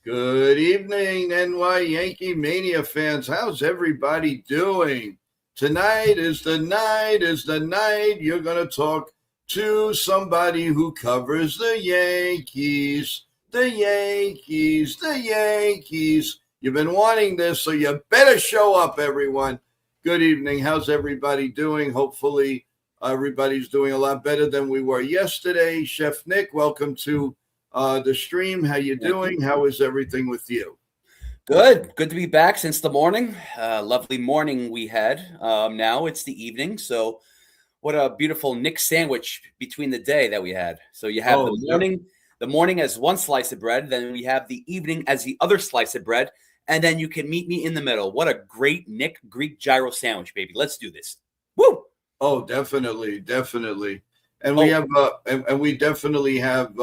Good evening, NY Yankee Mania fans. How's everybody doing? Tonight is the night you're going to talk to somebody who covers the Yankees. The Yankees. You've been wanting this, so you better show up, everyone. Good evening. How's everybody doing? Hopefully, everybody's doing a lot better than we were yesterday. Chef Nick, welcome to the stream. How you doing? How is everything with you? Good to be back since the morning. Lovely morning we had. Now it's the evening, so what a beautiful Nick sandwich between the day that we had. So you have the morning as one slice of bread, then we have the evening as the other slice of bread, and then you can meet me in the middle. What a great Nick Greek gyro sandwich, baby. Let's do this. Woo! Oh, definitely. And we have and we definitely have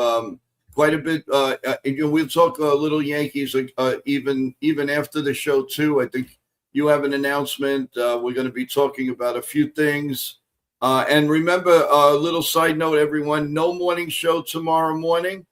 quite a bit. We'll talk a little Yankees even after the show too. I think you have an announcement. We're going to be talking about a few things. And remember, a little side note, everyone: no morning show tomorrow morning.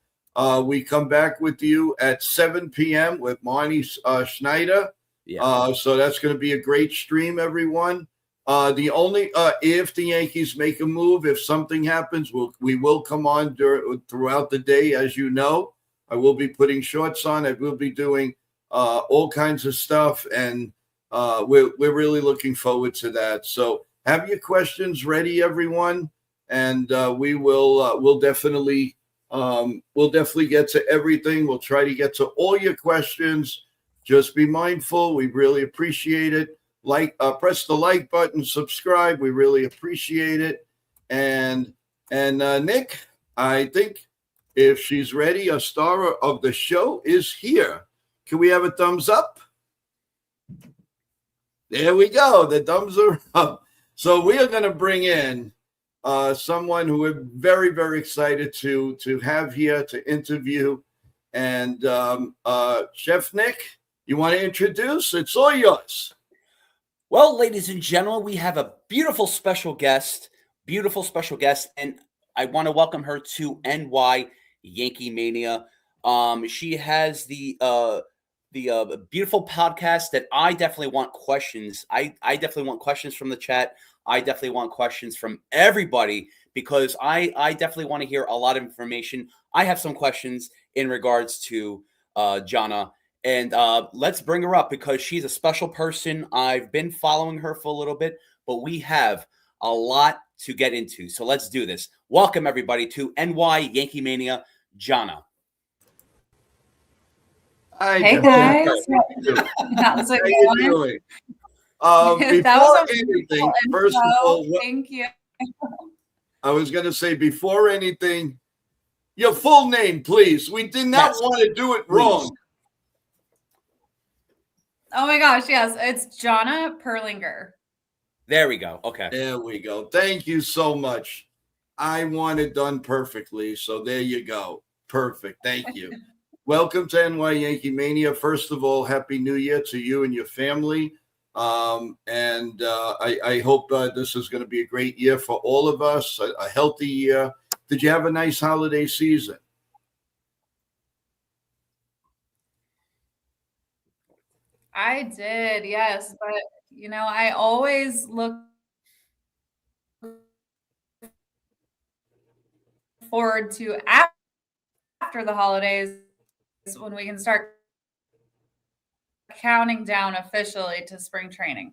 We come back with you at 7 p.m. with Marnie Schneider. Yeah. So that's going to be a great stream, everyone. The only if the Yankees make a move, if something happens, we will come on throughout the day. As you know, I will be putting shorts on. I will be doing all kinds of stuff, and we're really looking forward to that. So have your questions ready, everyone, and we'll definitely get to everything. We'll try to get to all your questions. Just be mindful. We really appreciate it. Press the like button, subscribe. We really appreciate it. And Nick, I think if she's ready, a star of the show is here. Can we have a thumbs up? There we go. The thumbs are up. So we are going to bring in someone who we're very, very excited to have here to interview. And Chef Nick, you want to introduce? It's all yours. Well, ladies and gentlemen, we have a beautiful special guest, and I want to welcome her to NY Yankee Mania. She has the beautiful podcast that I definitely want questions. I definitely want questions from the chat. I definitely want questions from everybody because I definitely want to hear a lot of information. I have some questions in regards to Jonna. And let's bring her up because she's a special person. I've been following her for a little bit, but we have a lot to get into. So let's do this. Welcome, everybody, to NY Yankee Mania, Jonna. Hi, hey, guys. How's it going? Before anything, first of all, thank you. I was going to say, before anything, your full name, please. We did not want to do it wrong. Oh my gosh, yes. It's Jonna Perlinger. There we go. Okay. There we go. Thank you so much. I want it done perfectly. So there you go. Perfect. Thank you. Welcome to NY Yankee Mania. First of all, Happy New Year to you and your family. I hope this is going to be a great year for all of us, a healthy year. Did you have a nice holiday season? I did, yes. But, I always look forward to after the holidays when we can start counting down officially to spring training.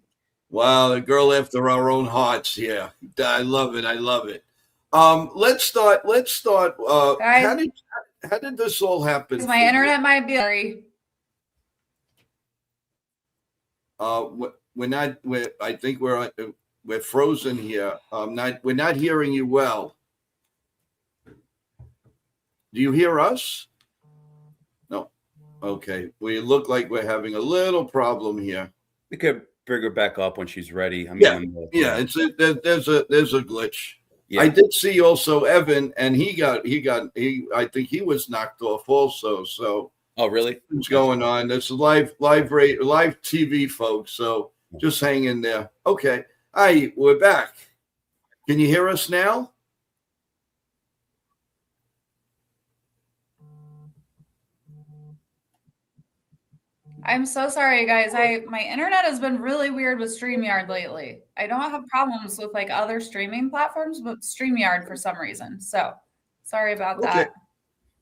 Wow, the girl after our own hearts. Yeah, I love it. Let's start. How did this all happen? My internet might be very. I think we're frozen here. We're not hearing you well. Do you hear us? No. Okay. We look like we're having a little problem here. We could bring her back up when she's ready. There's a glitch. Yeah. I did see also Evan, and I think he was knocked off also. So. Oh, really? What's going on? This is live TV, folks. So just hang in there. Okay. Hi, we're back. Can you hear us now? I'm so sorry, guys. My internet has been really weird with StreamYard lately. I don't have problems with like other streaming platforms, but StreamYard for some reason. So sorry about Okay. that.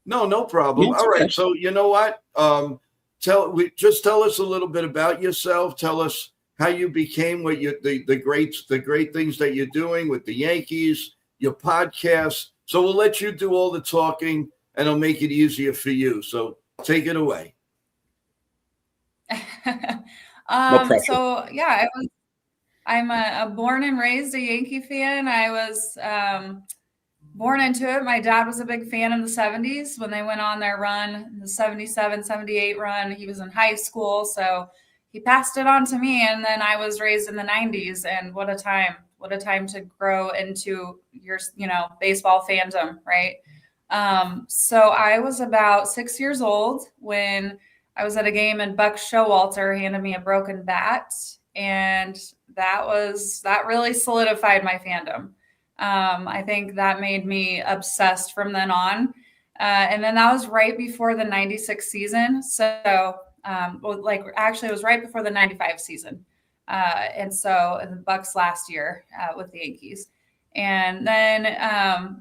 No problem. Yes, All right. okay. So you know what? Tell us a little bit about yourself. Tell us how you became what you the great things that you're doing with the Yankees, your podcast. So we'll let you do all the talking, and it'll make it easier for you. So take it away. No pressure. So yeah, I'm a born and raised a Yankee fan. I was born into it. My dad was a big fan in the 70s when they went on their run, the 77, 78 run. He was in high school, so he passed it on to me. And then I was raised in the 90s, and what a time to grow into your, baseball fandom, right? So I was about 6 years old when I was at a game and Buck Showalter handed me a broken bat, and that really solidified my fandom. I think that made me obsessed from then on. And then that was right before the 96 season. So, actually it was right before the 95 season. And so the Bucks last year with the Yankees. And then,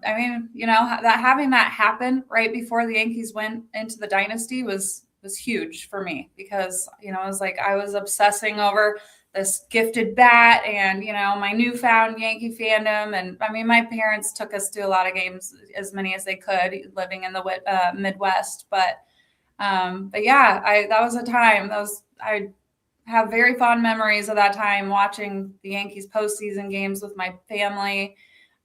having that happen right before the Yankees went into the dynasty was huge for me because, it was like I was obsessing over this gifted bat and, my newfound Yankee fandom. And I mean, my parents took us to a lot of games, as many as they could, living in the Midwest. But yeah, that was a time I have very fond memories of that time watching the Yankees postseason games with my family.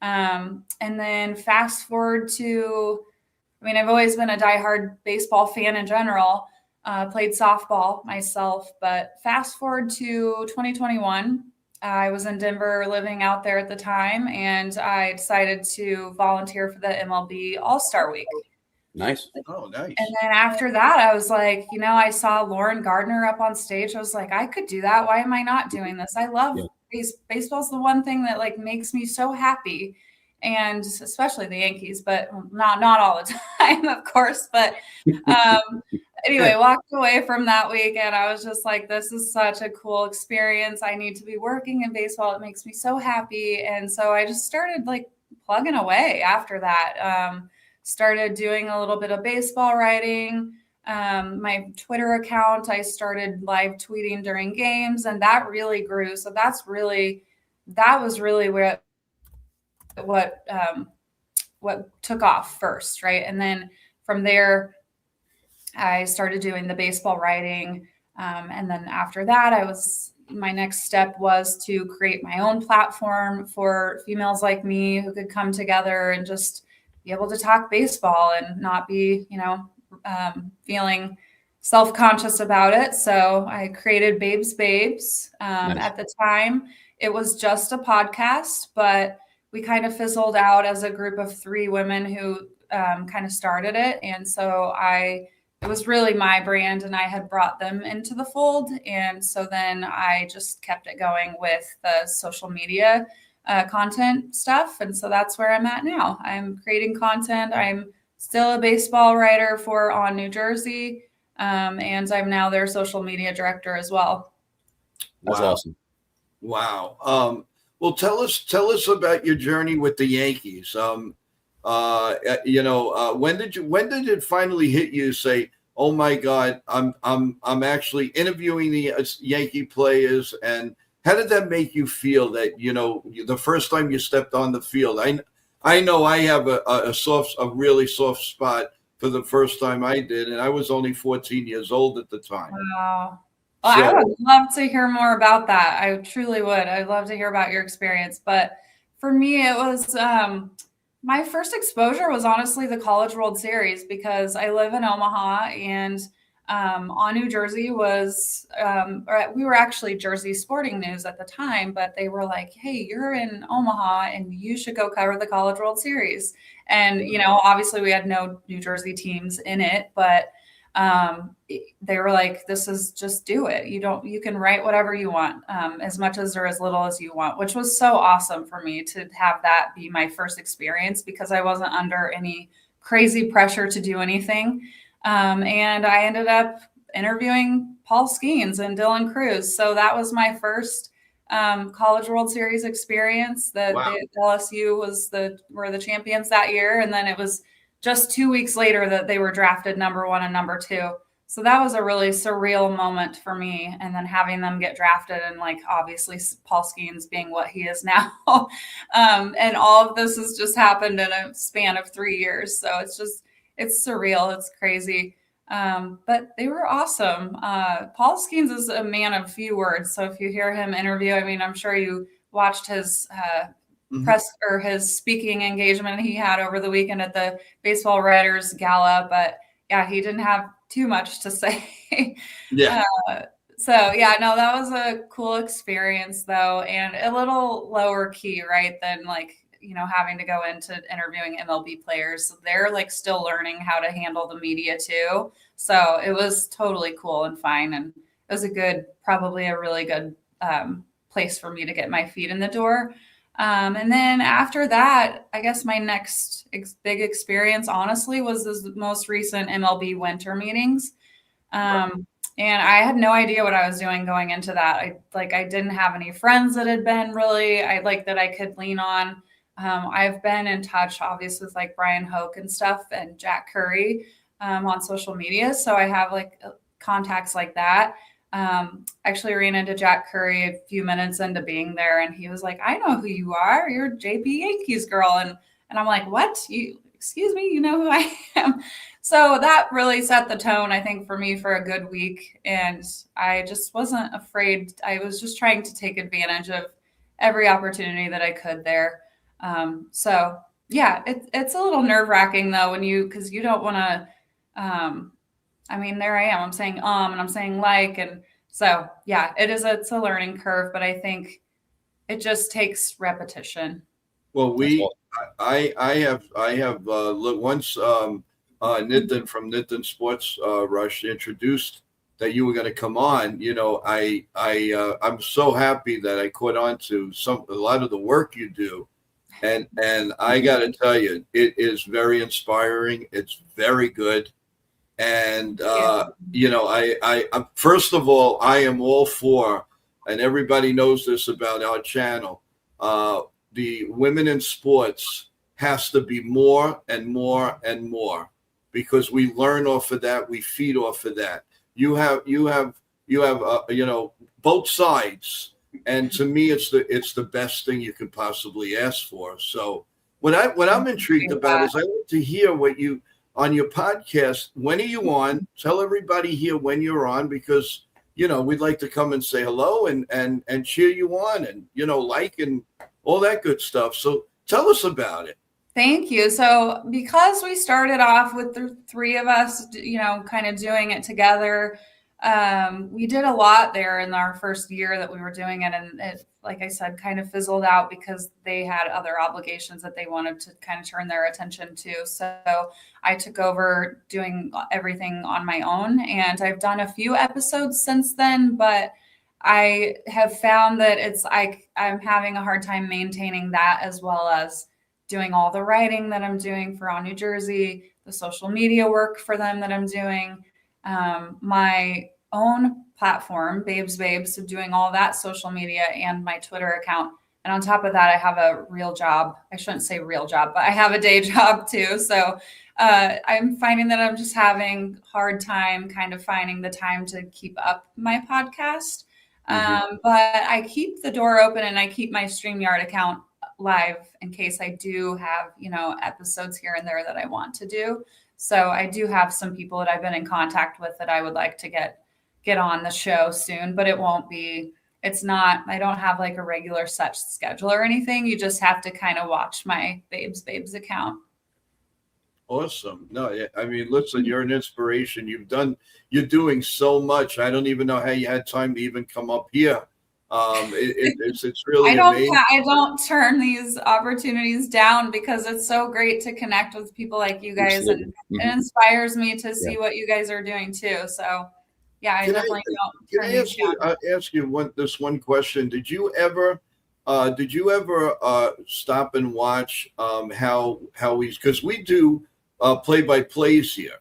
And then fast forward to, I've always been a diehard baseball fan in general. Played softball myself, but fast forward to 2021, I was in Denver living out there at the time, and I decided to volunteer for the MLB All-Star Week. Nice. Oh, nice. And then after that, I was like, I saw Lauren Gardner up on stage. I was like, I could do that. Why am I not doing this? I love baseball's the one thing that like makes me so happy. And especially the Yankees, but not all the time, of course. But anyway, walked away from that week and I was just like, this is such a cool experience. I need to be working in baseball. It makes me so happy. And so I just started like plugging away after that. Started doing a little bit of baseball writing. My Twitter account, I started live tweeting during games, and that really grew. So that was really what took off first, right? And then from there, I started doing the baseball writing. And then after that, my next step was to create my own platform for females like me who could come together and just be able to talk baseball and not be, feeling self-conscious about it. So I created Babes. Nice. At the time, it was just a podcast, but we kind of fizzled out as a group of 3 women who kind of started it. And so it was really my brand and I had brought them into the fold. And so then I just kept it going with the social media content stuff. And so that's where I'm at now. I'm creating content. I'm still a baseball writer for On New Jersey. And I'm now their social media director as well. That's awesome. Wow. Well, tell us about your journey with the Yankees. When did it finally hit you? Say, oh my God, I'm actually interviewing the Yankee players, and how did that make you feel? That the first time you stepped on the field, I know I have a really soft spot for the first time I did, and I was only 14 years old at the time. Wow. Well, I would love to hear more about that. I truly would. I'd love to hear about your experience. But for me, it was my first exposure was honestly the College World Series because I live in Omaha and On New Jersey was, we were actually Jersey Sporting News at the time, but they were like, hey, you're in Omaha and you should go cover the College World Series. And, obviously we had no New Jersey teams in it, but they were like, this is just do it. You can write whatever you want, as much as or as little as you want, which was so awesome for me to have that be my first experience because I wasn't under any crazy pressure to do anything. And I ended up interviewing Paul Skeens and Dylan Cruz. So that was my first College World Series experience. That Wow. LSU were the champions that year, and then it was just 2 weeks later that they were drafted number 1 and number 2. So that was a really surreal moment for me. And then having them get drafted and like obviously Paul Skeens being what he is now. And all of this has just happened in a span of 3 years. So it's surreal. It's crazy. But they were awesome. Paul Skeens is a man of few words. So if you hear him interview, I mean, I'm sure you watched his press or his speaking engagement he had over the weekend at the Baseball Writers Gala. But yeah, he didn't have too much to say. Yeah. So yeah, no, that was a cool experience though, and a little lower key, right? Than like, having to go into interviewing MLB players. So they're like still learning how to handle the media too. So it was totally cool and fine. And it was probably a really good place for me to get my feet in the door. And then after that, I guess my next big experience, honestly, was this most recent MLB winter meetings. And I had no idea what I was doing going into that. I didn't have any friends that had been really, that I could lean on. I've been in touch, obviously, with like Brian Hoke and stuff and Jack Curry on social media. So I have like contacts like that. Actually ran into Jack Curry a few minutes into being there, and he was like, "I know who you are. You're JP Yankees girl." And I'm like, "What? Excuse me, you know who I am?" So that really set the tone, I think, for me for a good week. And I just wasn't afraid. I was just trying to take advantage of every opportunity that I could there. So yeah, it's a little nerve wracking though, because you don't want to, I mean, there I am, I'm saying, and I'm saying and so yeah, it's a learning curve, but I think it just takes repetition. Well, I have once, Nitin from Nitin Sports Rush introduced that you were going to come on. I'm so happy that I caught on to a lot of the work you do. And I got to tell you, it is very inspiring. It's very good. And, I first of all, I am all for, and everybody knows this about our channel, the women in sports has to be more and more and more, because we learn off of that. We feed off of that. You have both sides. And to me, it's the best thing you could possibly ask for. So what I'm intrigued about is I want to hear what you on your podcast. When are you on? Tell everybody here when you're on, because we'd like to come and say hello and cheer you on and and all that good stuff. So tell us about it. Thank you. So because we started off with the three of us, kind of doing it together. We did a lot there in our first year that we were doing it. And it, like I said, kind of fizzled out because they had other obligations that they wanted to kind of turn their attention to. So I took over doing everything on my own, and I've done a few episodes since then, but I have found that I'm having a hard time maintaining that, as well as doing all the writing that I'm doing for On New Jersey, the social media work for them that I'm doing, my own platform, Babes, so doing all that social media and my Twitter account. And on top of that, I have a real job. I shouldn't say real job, but I have a day job too. So I'm finding that I'm just having a hard time kind of finding the time to keep up my podcast. But I keep the door open and I keep my StreamYard account live in case I do have, episodes here and there that I want to do. So I do have some people that I've been in contact with that I would like to get on the show soon, but I don't have like a regular set schedule or anything. You just have to kind of watch my Babes account. Awesome. No, I mean, listen, you're an inspiration. You're doing so much. I don't even know how you had time to even come up here. It's really amazing. I don't turn these opportunities down because it's so great to connect with people like you guys, and it inspires me to see what you guys are doing too. So yeah, I definitely don't turn these down. I'll ask you this one question. Did you ever stop and watch how he's, because we do play-by-plays here.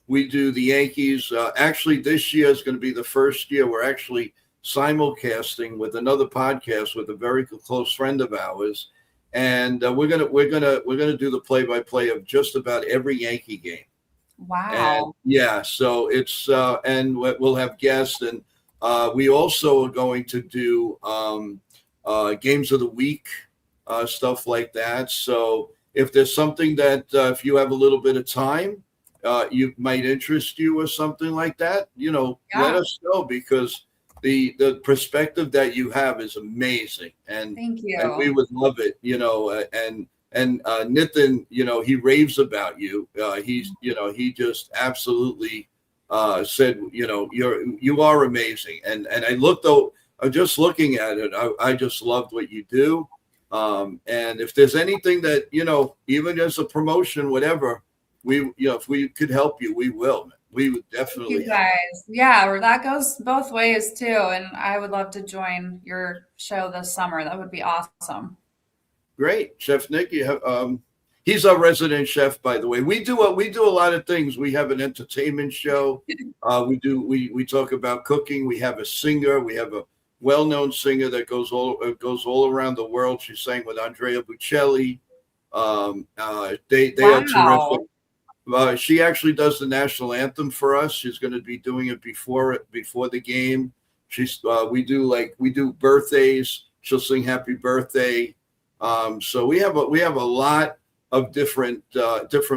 we do the Yankees. Actually, this year is going to be the first year we're actually simulcasting with another podcast with a very close friend of ours, and we're gonna do the play-by-play of just about every Yankee game. Wow. And yeah, so it's and we'll have guests, and we also are going to do games of the week, stuff like that. So if there's something that if you have a little bit of time, you might interest you or something like that, let us know, because the perspective that you have is amazing, and Thank you. and we would love it, and Nitin, he raves about you. He just absolutely said, you are amazing. And I looked, though, just looking at it, I just loved what you do. And if there's anything that, even as a promotion, whatever, if we could help you, we will. We would definitely. You guys, yeah, or that goes both ways too. And I would love to join your show this summer. That would be awesome. Great, Chef Nick. He's our resident chef, by the way. We do a lot of things. We have an entertainment show. We talk about cooking. We have a singer. We have a well-known singer that goes all around the world. She sang with Andrea Bocelli. They are terrific. She actually does the national anthem for us. She's going to be doing it before the game. We do birthdays. She'll sing happy birthday. So we have a lot of different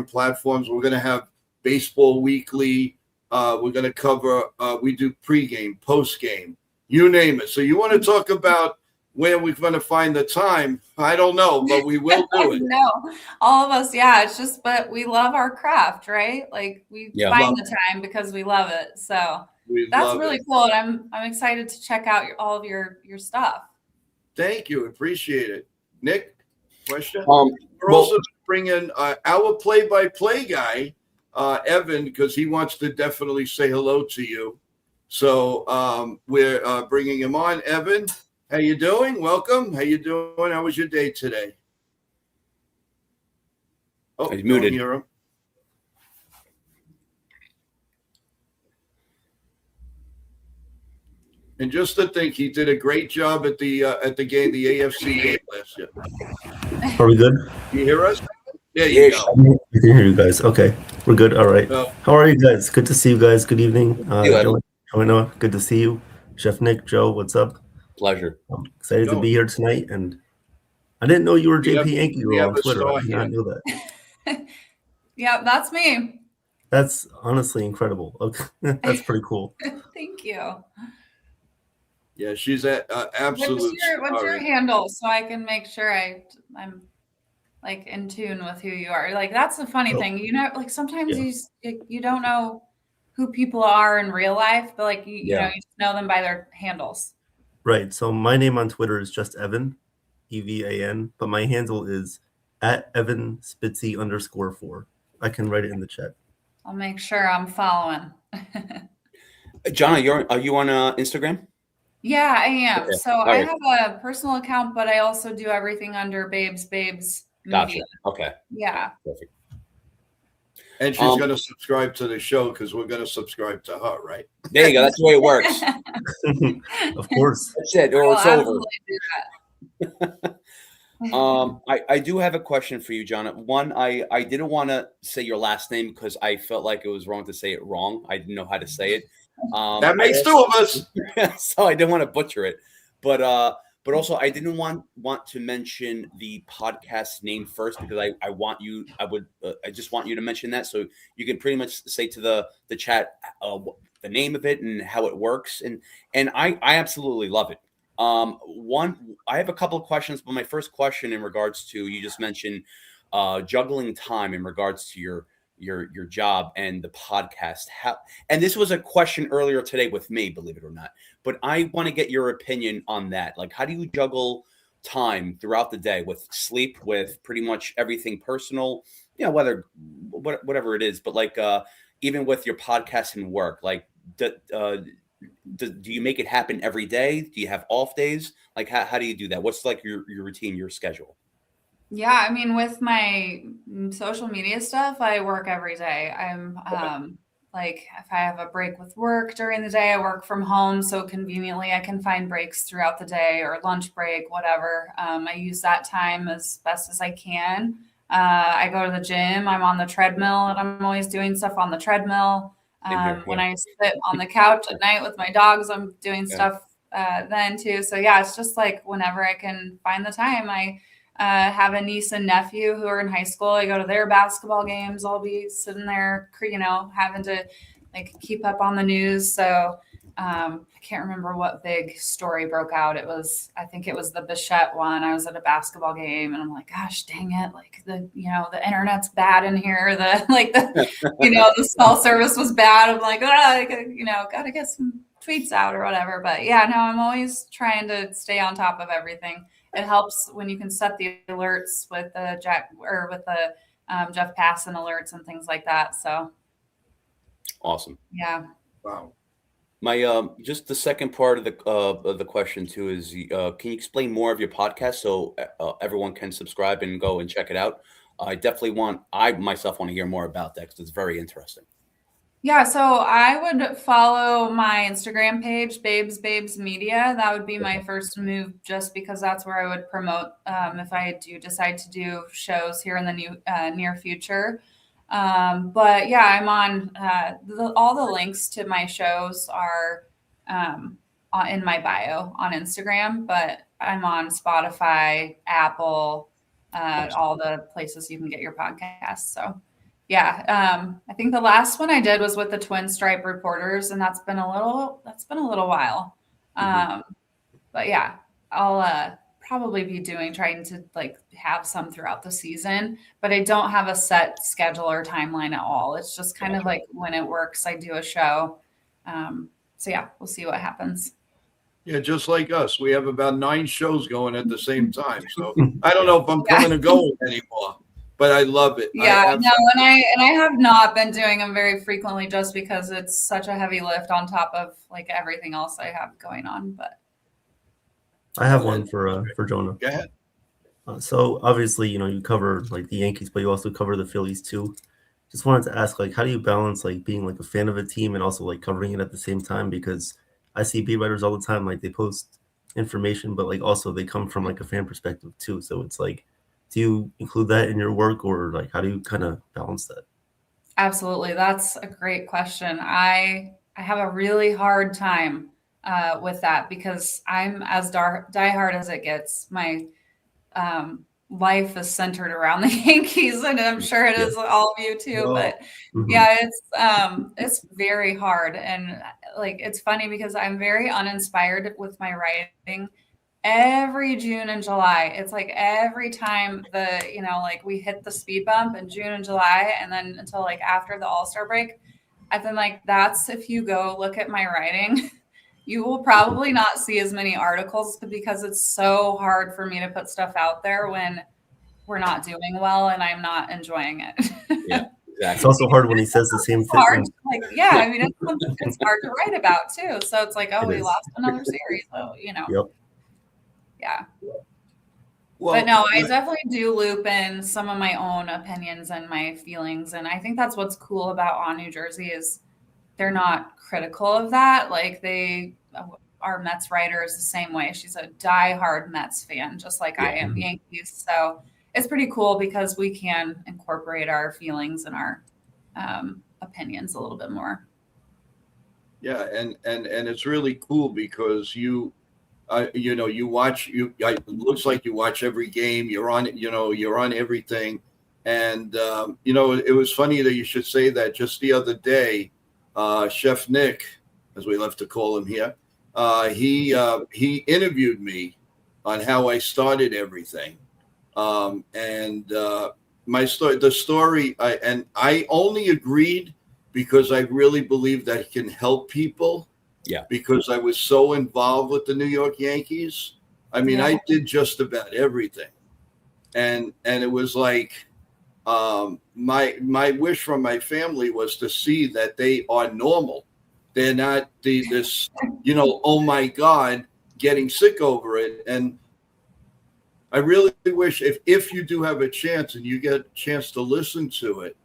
platforms. We're going to have baseball weekly. We're going to cover. We do pregame, postgame, you name it. So you want to talk about where we're going to find the time? I don't know, but we will do it. No, all of us, yeah. It's just, but we love our craft, right? Like we find the time because we love it. So that's really cool, and I'm excited to check out all of your stuff. Thank you, appreciate it. Nick, question? We're also bringing our play-by-play guy, Evan, because he wants to definitely say hello to you. So we're bringing him on. Evan, how you doing? Welcome. How you doing? How was your day today? Oh, he's muted. Hear him. And just to think, he did a great job at the game, the AFC game last year. Are we good? You hear us? Yeah, you go. I can hear you guys. Okay, we're good. All right. How are you guys? Good to see you guys. Good evening. Jonna, good to see you. Chef Nick, Joe, what's up? Pleasure. I'm excited to be here tonight, and I didn't know you were JP Yankee Girl on Twitter. I did not know that. Yeah, that's me. That's honestly incredible. Okay. That's pretty cool. Thank you. Yeah, she's at absolute. What's your handle, so I can make sure I'm like in tune with who you are? Like that's the funny thing, like sometimes you don't know who people are in real life, but like you know, you just know them by their handles. Right. So my name on Twitter is just Evan, EVAN, but my handle is @EvanSpitzy_4. I can write it in the chat. I'll make sure I'm following. Jonna, are you on Instagram? Yeah, I am. Okay. So I have a personal account, but I also do everything under Babes Gotcha. Media. Okay. Yeah. Perfect. And she's going to subscribe to the show because we're going to subscribe to her, right? There you go. That's the way it works. Of course. That's it. Or it's over. I do have a question for you, Jonna. One, I didn't want to say your last name because I felt like it was wrong to say it wrong. I didn't know how to say it. That makes two of us. So I didn't want to butcher it. But also I didn't want to mention the podcast name first because I just want you to mention that so you can pretty much say to the chat the name of it and how it works. And I absolutely love it. I have a couple of questions, but my first question in regards to, you just mentioned juggling time in regards to your job and the podcast. And this was a question earlier today with me, believe it or not, but I want to get your opinion on that. Like, how do you juggle time throughout the day with sleep, with pretty much everything personal, whatever it is, but like, even with your podcast and work, like, do you make it happen every day? Do you have off days? Like, how do you do that? What's like your routine, your schedule? Yeah, I mean, with my social media stuff, I work every day. I'm like if I have a break with work during the day, I work from home. So conveniently I can find breaks throughout the day or lunch break, whatever. I use that time as best as I can. I go to the gym, I'm on the treadmill, and I'm always doing stuff on the treadmill. When I sit on the couch at night with my dogs, I'm doing stuff then too. So yeah, it's just like whenever I can find the time. I have a niece and nephew who are in high school. I go to their basketball games. I'll be sitting there, having to like keep up on the news. So I can't remember what big story broke out. I think it was the Bichette one. I was at a basketball game and I'm like, gosh, dang it. Like the internet's bad in here. The cell service was bad. I'm like, got to get some tweets out or whatever. But yeah, no, I'm always trying to stay on top of everything. It helps when you can set the alerts with the Jeff Passan alerts and things like that. So awesome. Yeah. Wow. My just the second part of the question too is can you explain more of your podcast so everyone can subscribe and go and check it out? I myself want to hear more about that because it's very interesting. Yeah, so I would follow my Instagram page, Babes Media. That would be my first move, just because that's where I would promote if I do decide to do shows here in the near future. But yeah, I'm on all the links to my shows are in my bio on Instagram, but I'm on Spotify, Apple, all the places you can get your podcasts. So yeah, I think the last one I did was with the Twin Stripe Reporters, and that's been a little while. But yeah, I'll probably be trying to like have some throughout the season, but I don't have a set schedule or timeline at all. It's just kind of like when it works, I do a show. So yeah, we'll see what happens. Yeah, just like us. We have about 9 shows going at the same time. So I don't know if I'm coming and going anymore, but I love it. Yeah, and I have not been doing them very frequently just because it's such a heavy lift on top of like everything else I have going on. But I have one for Jonna. Go ahead. So obviously, you cover like the Yankees, but you also cover the Phillies too. Just wanted to ask, like, how do you balance like being like a fan of a team and also like covering it at the same time? Because I see beat writers all the time, like they post information, but like also they come from like a fan perspective too. So it's like, do you include that in your work, or like how do you kind of balance that? Absolutely, that's a great question. I have a really hard time with that because I'm as diehard as it gets. My life is centered around the Yankees, and I'm sure it is all of you too. But yeah, it's very hard, and like it's funny because I'm very uninspired with my writing. Every June and July, it's like every time we hit the speed bump in June and July, and then until like after the All-Star break, I've been like, that's if you go look at my writing. You will probably not see as many articles because it's so hard for me to put stuff out there when we're not doing well and I'm not enjoying it. Yeah, exactly. It's also hard when he says the same thing. Hard. Like, yeah, I mean, it's hard to write about too. So it's like, oh, we lost another series. So, Yep. Yeah. Well, but no, I definitely do loop in some of my own opinions and my feelings. And I think that's what's cool about On New Jersey is they're not critical of that. Like our Mets writer is the same way. She's a diehard Mets fan, just like I am Yankees. So it's pretty cool because we can incorporate our feelings and our opinions a little bit more. Yeah, and it's really cool because you watch. It looks like you watch every game. You're on. You're on everything. And it was funny that you should say that. Just the other day, Chef Nick, as we love to call him here, he interviewed me on how I started everything, and my story. The story, I only agreed because I really believe that it can help people. Yeah. Because I was so involved with the New York Yankees. I mean, I did just about everything, and it was like. My wish from my family was to see that they are normal. They're not this, oh my God, getting sick over it. And I really wish if you do have a chance and you get a chance to listen to it,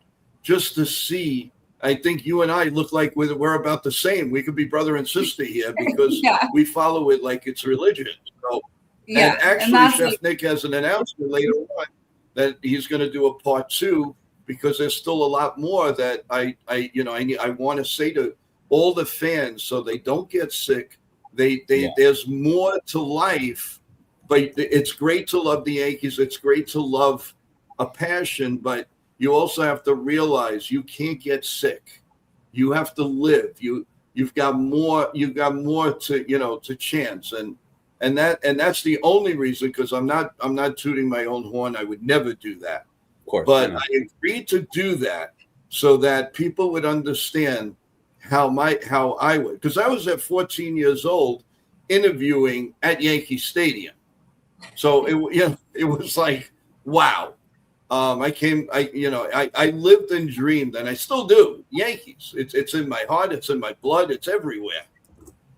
just to see I think you and I look like we're about the same. We could be brother and sister here because Yeah. we follow it like it's religion. So, Yeah. and actually, Chef Nick has an announcement later on that he's going to do a part 2 because there's still a lot more that I want to say to all the fans so they don't get sick. There's more to life, but it's great to love the Yankees. It's great to love a passion, but you also have to realize you can't get sick. You have to live. You've got more to chance, and that's the only reason, because I'm not tooting my own horn. I would never do that. Of course, but I agreed to do that so that people would understand how I would, because I was at 14 years old interviewing at Yankee Stadium. So it was like, wow. I lived and dreamed, and I still do. Yankees. It's in my heart. It's in my blood. It's everywhere.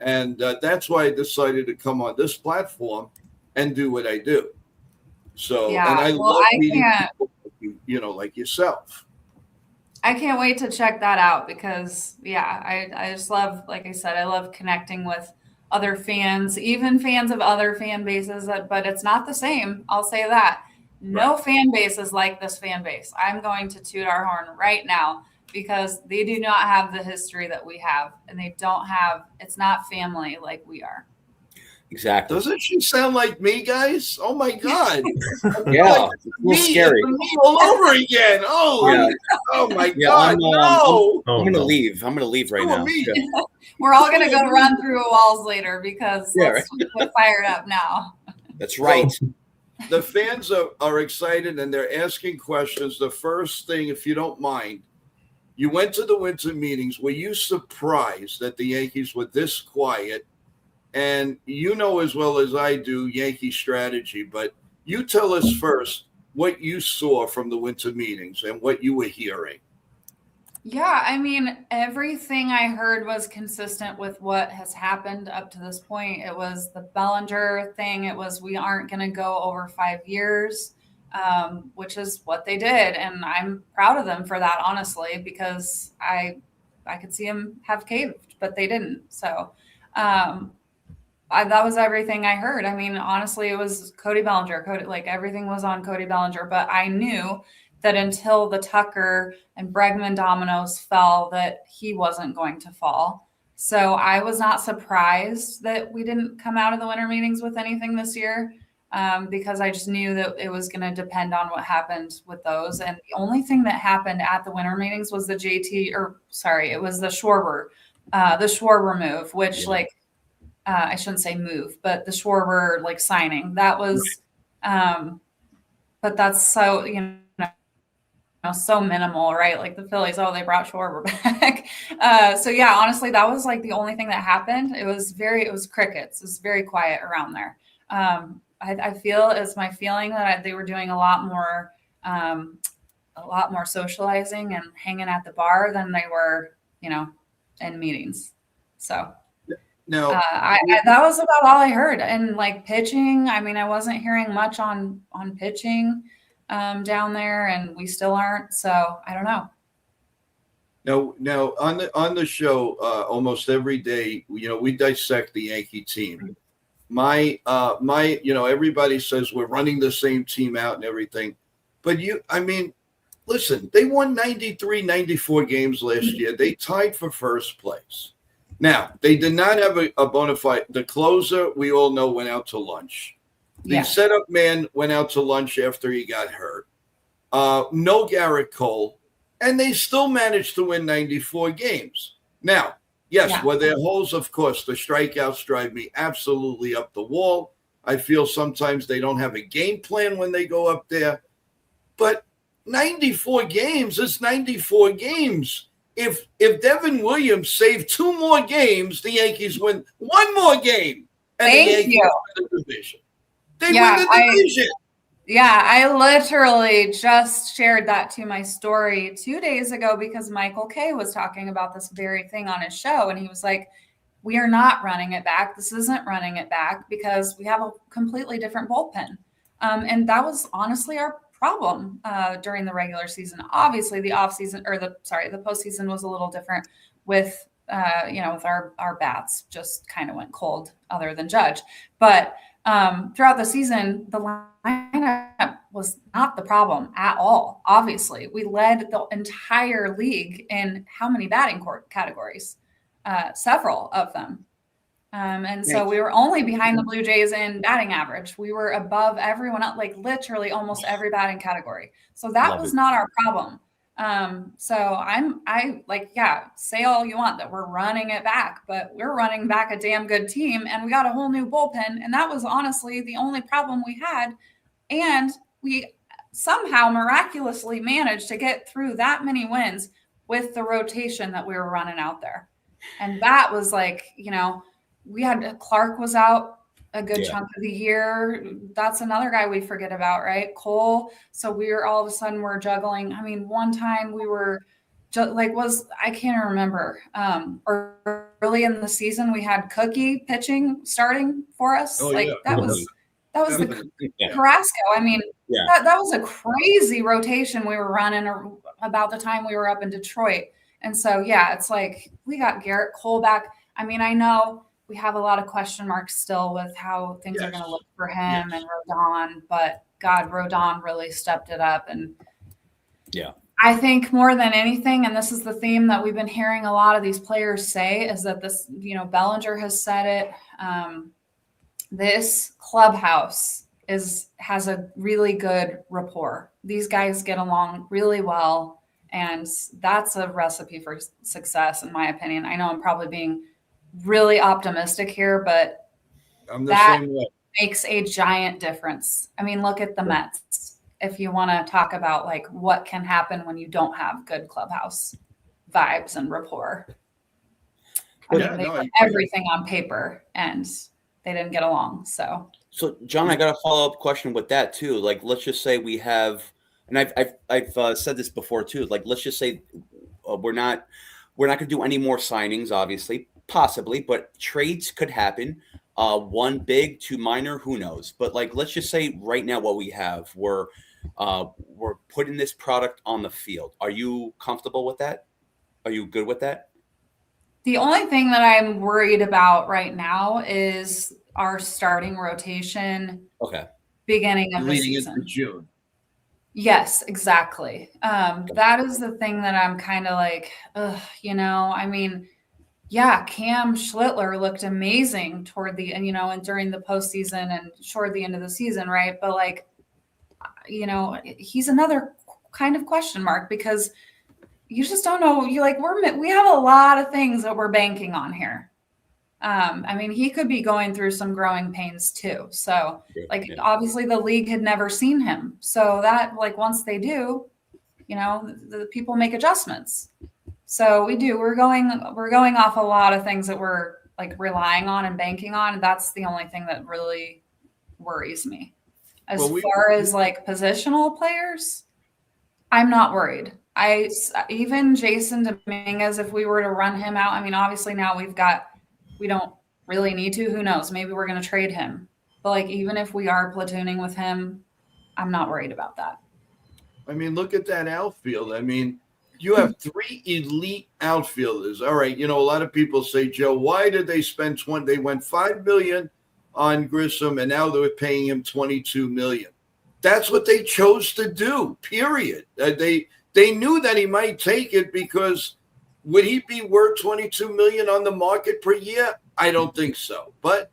And that's why I decided to come on this platform and do what I do. So, and I love meeting people, like yourself. I can't wait to check that out because, I just love, like I said, I love connecting with other fans, even fans of other fan bases, but it's not the same. I'll say that. No fan base is like this fan base. I'm going to toot our horn right now because they do not have the history that we have, and it's not family like we are. Exactly. Doesn't she sound like me, guys? Oh my God. Yeah. Like, it's a little scary. Me all over again. Oh my God. I'm going to leave. I'm going to leave right now. Yeah. We're all going to go run through walls later because let's get fired up now. That's right. So, the fans are excited and they're asking questions. The first thing, if you don't mind, you went to the winter meetings. Were you surprised that the Yankees were this quiet? And you know as well as I do Yankee strategy, but you tell us first what you saw from the winter meetings and what you were hearing. Yeah, I mean, everything I heard was consistent with what has happened up to this point. It was the Perlinger thing. It was, we aren't going to go over 5 years, which is what they did. And I'm proud of them for that, honestly, because I could see them have caved, but they didn't. So that was everything I heard. I mean, honestly, it was Cody Bellinger. Like everything was on Cody Bellinger, but I knew that until the Tucker and Bregman dominoes fell, that he wasn't going to fall. So I was not surprised that we didn't come out of the winter meetings with anything this year, because I just knew that it was going to depend on what happened with those. And the only thing that happened at the winter meetings was it was the Schwarber move, which I shouldn't say move, but the Schwarber signing. That was, but that's so, so minimal, right? Like the Phillies, they brought Schwarber back. So yeah, honestly, that was the only thing that happened. It was crickets. It was very quiet around there. I feel it's my feeling that they were doing a lot more socializing and hanging at the bar than they were, in meetings. So no, that was about all I heard. And pitching, I mean, I wasn't hearing much on pitching down there, and we still aren't. So I don't know. Now on the show, almost every day, we dissect the Yankee team. Everybody says we're running the same team out and everything, but listen, they won 93, 94 games last year. They tied for first place. Now, they did not have a bona fide. The closer, we all know, went out to lunch. The setup man went out to lunch after he got hurt. No Garrett Cole. And they still managed to win 94 games. Now, were there holes? Of course. The strikeouts drive me absolutely up the wall. I feel sometimes they don't have a game plan when they go up there. But 94 games is 94 games. If Devin Williams saved 2 more games, the Yankees win 1 more game, and the Yankees win the division. They win the division. I literally just shared that to my story 2 days ago because Michael Kay was talking about this very thing on his show, and he was like, "We are not running it back. This isn't running it back because we have a completely different bullpen." And that was honestly our problem during the regular season. Obviously, the postseason was a little different with with our bats just kind of went cold, other than Judge. But throughout the season, the lineup was not the problem at all. Obviously, we led the entire league in how many batting categories? Several of them. And so we were only behind the Blue Jays in batting average. We were above everyone else, like literally almost every batting category. So that was not our problem. So I like, yeah, say all you want that we're running it back, but we're running back a damn good team, and we got a whole new bullpen. And that was honestly the only problem we had. And we somehow miraculously managed to get through that many wins with the rotation that we were running out there. And that was like, we had Clark was out a good chunk of the year. That's another guy we forget about, right? Cole. So we were all of a sudden we're juggling. I mean, one time we were I can't remember. Early in the season we had Cookie pitching starting for us. That was the Carrasco. I mean, that was a crazy rotation we were running about the time we were up in Detroit. And so, it's like we got Garrett Cole back. I mean, I know we have a lot of question marks still with how things are going to look for him and Rodon, but God, Rodon really stepped it up. And I think more than anything, and this is the theme that we've been hearing a lot of these players say, is that this, Bellinger has said it. This clubhouse has a really good rapport. These guys get along really well. And that's a recipe for success, in my opinion. I know I'm probably being really optimistic here, but that makes a giant difference. I mean, look at the Mets. If you want to talk about like what can happen when you don't have good clubhouse vibes and rapport. They put everything on paper and they didn't get along. So John, I got a follow-up question with that too. Like, let's just say we have, and I've said this before too. Like, let's just say we're not going to do any more signings, obviously, possibly, but trades could happen. One big, two minor, who knows? But like, let's just say right now, what we have, we're putting this product on the field. Are you comfortable with that? Are you good with that? The only thing that I'm worried about right now is our starting rotation. Okay. Beginning of the season. Into June. Yes, exactly. That is the thing that I'm kind of like, I mean, Cam Schlittler looked amazing toward the, and during the postseason and toward the end of the season, right? But like, he's another kind of question mark because you just don't know. We have a lot of things that we're banking on here. I mean, he could be going through some growing pains too. So obviously the league had never seen him. So that once they do, the people make adjustments. So we do, we're going off a lot of things that we're like relying on and banking on. And that's the only thing that really worries me. As far as like positional players, I'm not worried. Even Jason Dominguez, if we were to run him out, I mean, obviously now we don't really need to. Who knows? Maybe we're going to trade him. But like, even if we are platooning with him, I'm not worried about that. I mean, look at that outfield. I mean, you have three elite outfielders. All right. A lot of people say, Joe, why did they spend they went $5 million on Grissom and now they're paying him $22 million. That's what they chose to do, period. They knew that he might take it because would he be worth $22 million on the market per year? I don't think so. But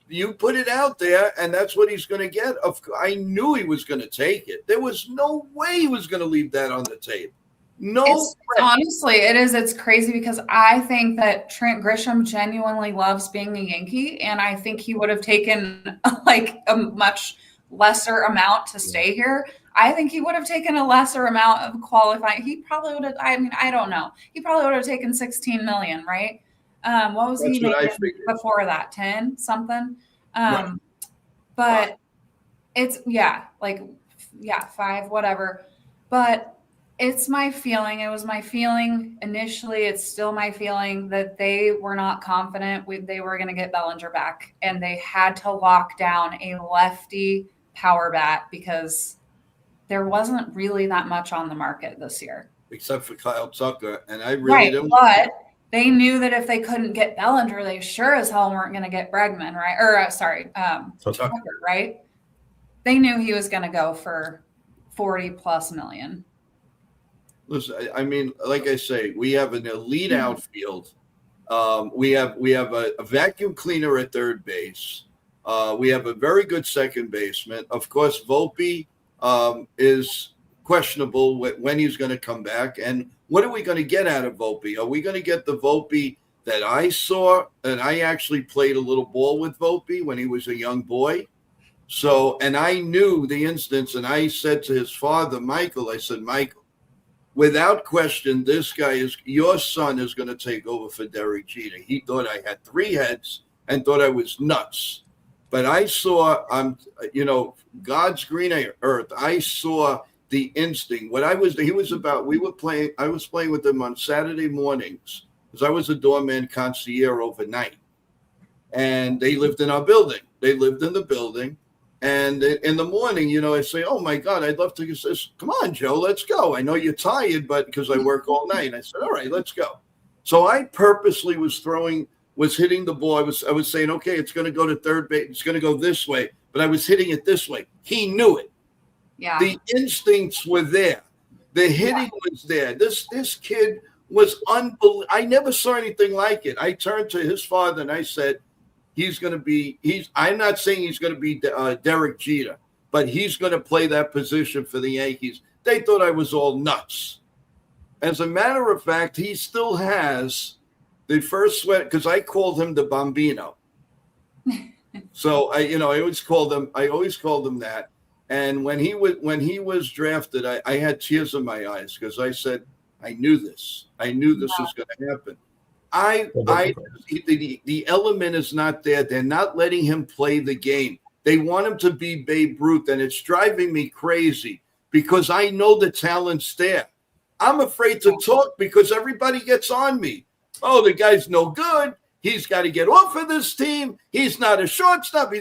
you put it out there, and that's what he's going to get. I knew he was going to take it. There was no way he was going to leave that on the table. Honestly, it is. It's crazy because I think that Trent Grisham genuinely loves being a Yankee, and I think he would have taken like a much lesser amount to stay here. I think he would have taken a lesser amount of qualifying. He probably would have, I don't know. He probably would have taken 16 million, right? What was he making before that? 10 something? Right. But it's, 5, whatever. But it's my feeling. It was my feeling initially. It's still my feeling that they were not confident they were going to get Bellinger back. And they had to lock down a lefty power bat because there wasn't really that much on the market this year. Except for Kyle Tucker. And I really Right, didn't. but they knew that if they couldn't get Bellinger, they sure as hell weren't going to get Bregman, right? Or Tucker, right? They knew he was going to go for 40+ million. Listen, I mean, like I say, we have an elite outfield. We have a vacuum cleaner at third base. We have a very good second baseman. Of course, Volpe is questionable when he's going to come back. And what are we going to get out of Volpe? Are we going to get the Volpe that I saw? And I actually played a little ball with Volpe when he was a young boy. So, and I knew the instance, and I said to his father, Michael, I said, Michael, without question, this guy is, your son is going to take over for Derek Jeter. He thought I had 3 heads and thought I was nuts. But I saw, God's green earth. I saw the instinct. I was playing with him on Saturday mornings because I was a doorman concierge overnight. And they lived in our building. They lived in the building. And in the morning, I say, oh, my God, I'd love to just, come on, Joe, let's go. I know you're tired, but because I work all night. I said, all right, let's go. So I purposely was hitting the ball. I was saying, okay, it's going to go to third base. It's going to go this way. But I was hitting it this way. He knew it. Yeah. The instincts were there. The hitting was there. This kid was unbelievable. I never saw anything like it. I turned to his father and I said, I'm not saying he's going to be Derek Jeter, but he's going to play that position for the Yankees. They thought I was all nuts. As a matter of fact, he still has the first sweat because I called him the Bambino. So I always called him that. And when he was drafted, I had tears in my eyes because I said, I knew this. I knew this was going to happen. The element is not there. They're not letting him play the game. They want him to be Babe Ruth, and it's driving me crazy because I know the talent's there. I'm afraid to talk because everybody gets on me. Oh, the guy's no good. He's got to get off of this team. He's not a shortstop.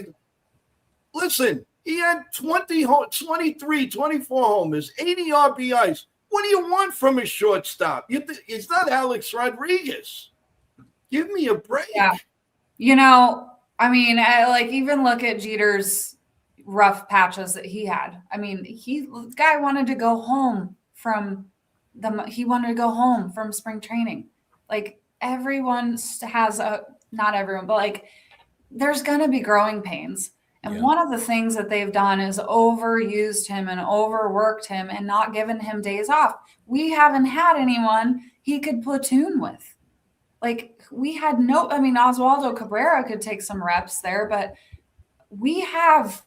Listen, he had 23, 24 homers, 80 RBIs. What do you want from a shortstop? It's not Alex Rodriguez. Give me a break. Yeah. I mean, even look at Jeter's rough patches that he had. I mean, the guy wanted to go home from spring training. Like everyone has not everyone, but there's going to be growing pains. And one of the things that they've done is overused him and overworked him and not given him days off. We haven't had anyone he could platoon with. We had Oswaldo Cabrera could take some reps there, but we have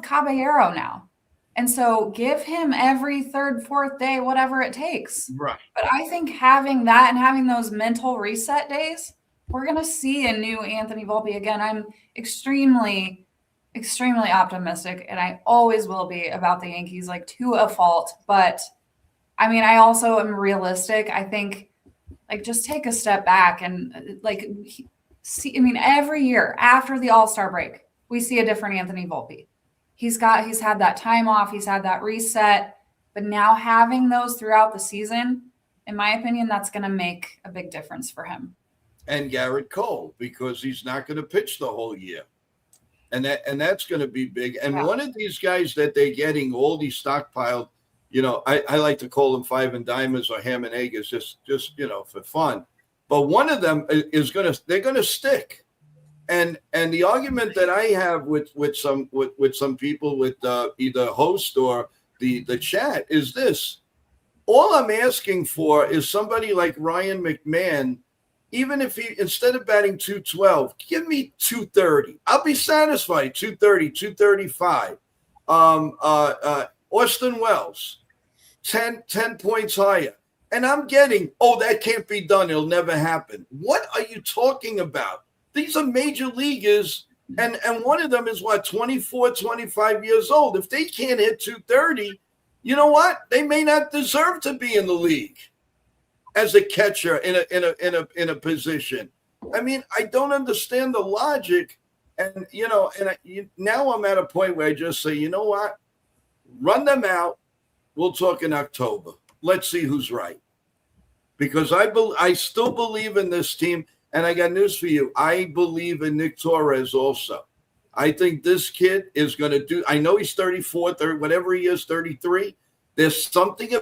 Caballero now. And so give him every third, fourth day, whatever it takes. Right. But I think having that and having those mental reset days, we're going to see a new Anthony Volpe again. I'm extremely, extremely optimistic, and I always will be about the Yankees, to a fault. But, I mean, I also am realistic. I think, just take a step back and, see. I mean, every year after the All-Star break, we see a different Anthony Volpe. He's had that time off. He's had that reset. But now having those throughout the season, in my opinion, that's going to make a big difference for him. And Garrett Cole, because he's not going to pitch the whole year. And that's going to be big. And one of these guys that they're getting all these stockpiled, I like to call them 5 and dimers or ham and eggers, just for fun. But one of them they're going to stick. And the argument that I have with some people, with either host or the chat, is this: all I'm asking for is somebody like Ryan McMahon. Even if he, instead of batting 212, give me 230. I'll be satisfied. 230, 235. Austin Wells, 10 points higher. And I'm getting, that can't be done. It'll never happen. What are you talking about? These are major leaguers, and one of them is 24, 25 years old. If they can't hit 230, you know what? They may not deserve to be in the league as a catcher in a position. I mean, I don't understand the logic. And now I'm at a point where I just say, you know what? Run them out. We'll talk in October. Let's see who's right. Because I still believe in this team. And I got news for you. I believe in Nick Torres also. I think this kid is going to do – I know he's 34, 30, whatever he is, 33. There's something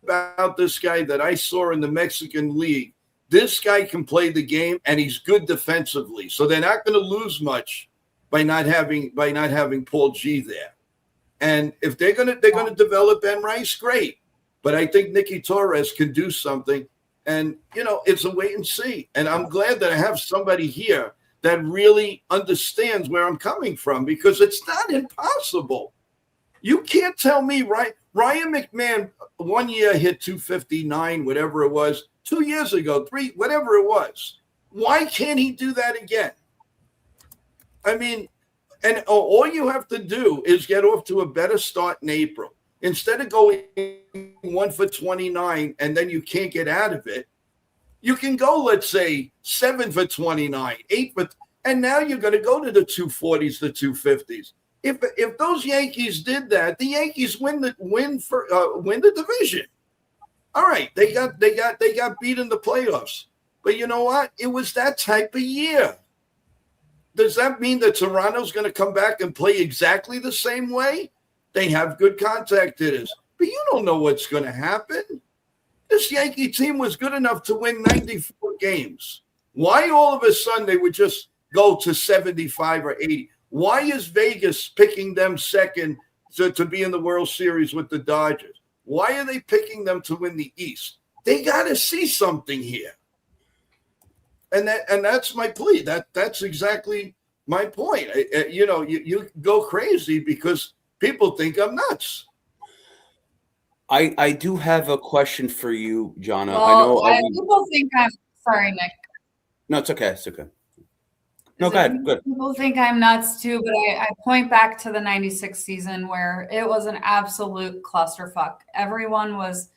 about this guy that I saw in the Mexican League. This guy can play the game, and he's good defensively. So they're not going to lose much by not having Paul G there. And if they're going to develop Ben Rice, great. But I think Nicky Torres can do something. And, it's a wait and see. And I'm glad that I have somebody here that really understands where I'm coming from, because it's not impossible. You can't tell me, right? Ryan McMahon 1 year hit 259, whatever it was, 2 years ago, 3, whatever it was. Why can't he do that again? I mean, and all you have to do is get off to a better start in April. Instead of going 1 for 29 and then you can't get out of it, you can go, let's say, 7 for 29, 8 for, and now you're going to go to the 240s, the 250s. If those Yankees did that, the Yankees win the division. All right, they got beat in the playoffs, but you know what? It was that type of year. Does that mean that Toronto's going to come back and play exactly the same way? They have good contact hitters, but you don't know what's going to happen. This Yankee team was good enough to win 94 games. Why all of a sudden they would just go to 75 or 80? Why is Vegas picking them second to be in the World Series with the Dodgers? Why are they picking them to win the East? They got to see something here. And that's my plea. That's exactly my point. You go crazy because people think I'm nuts. I do have a question for you, Jonna. Well, people think I'm sorry, Nick. No, it's okay. It's okay. No, go ahead. Good. People think I'm nuts too, but I point back to the 96 season where it was an absolute clusterfuck. Everyone was,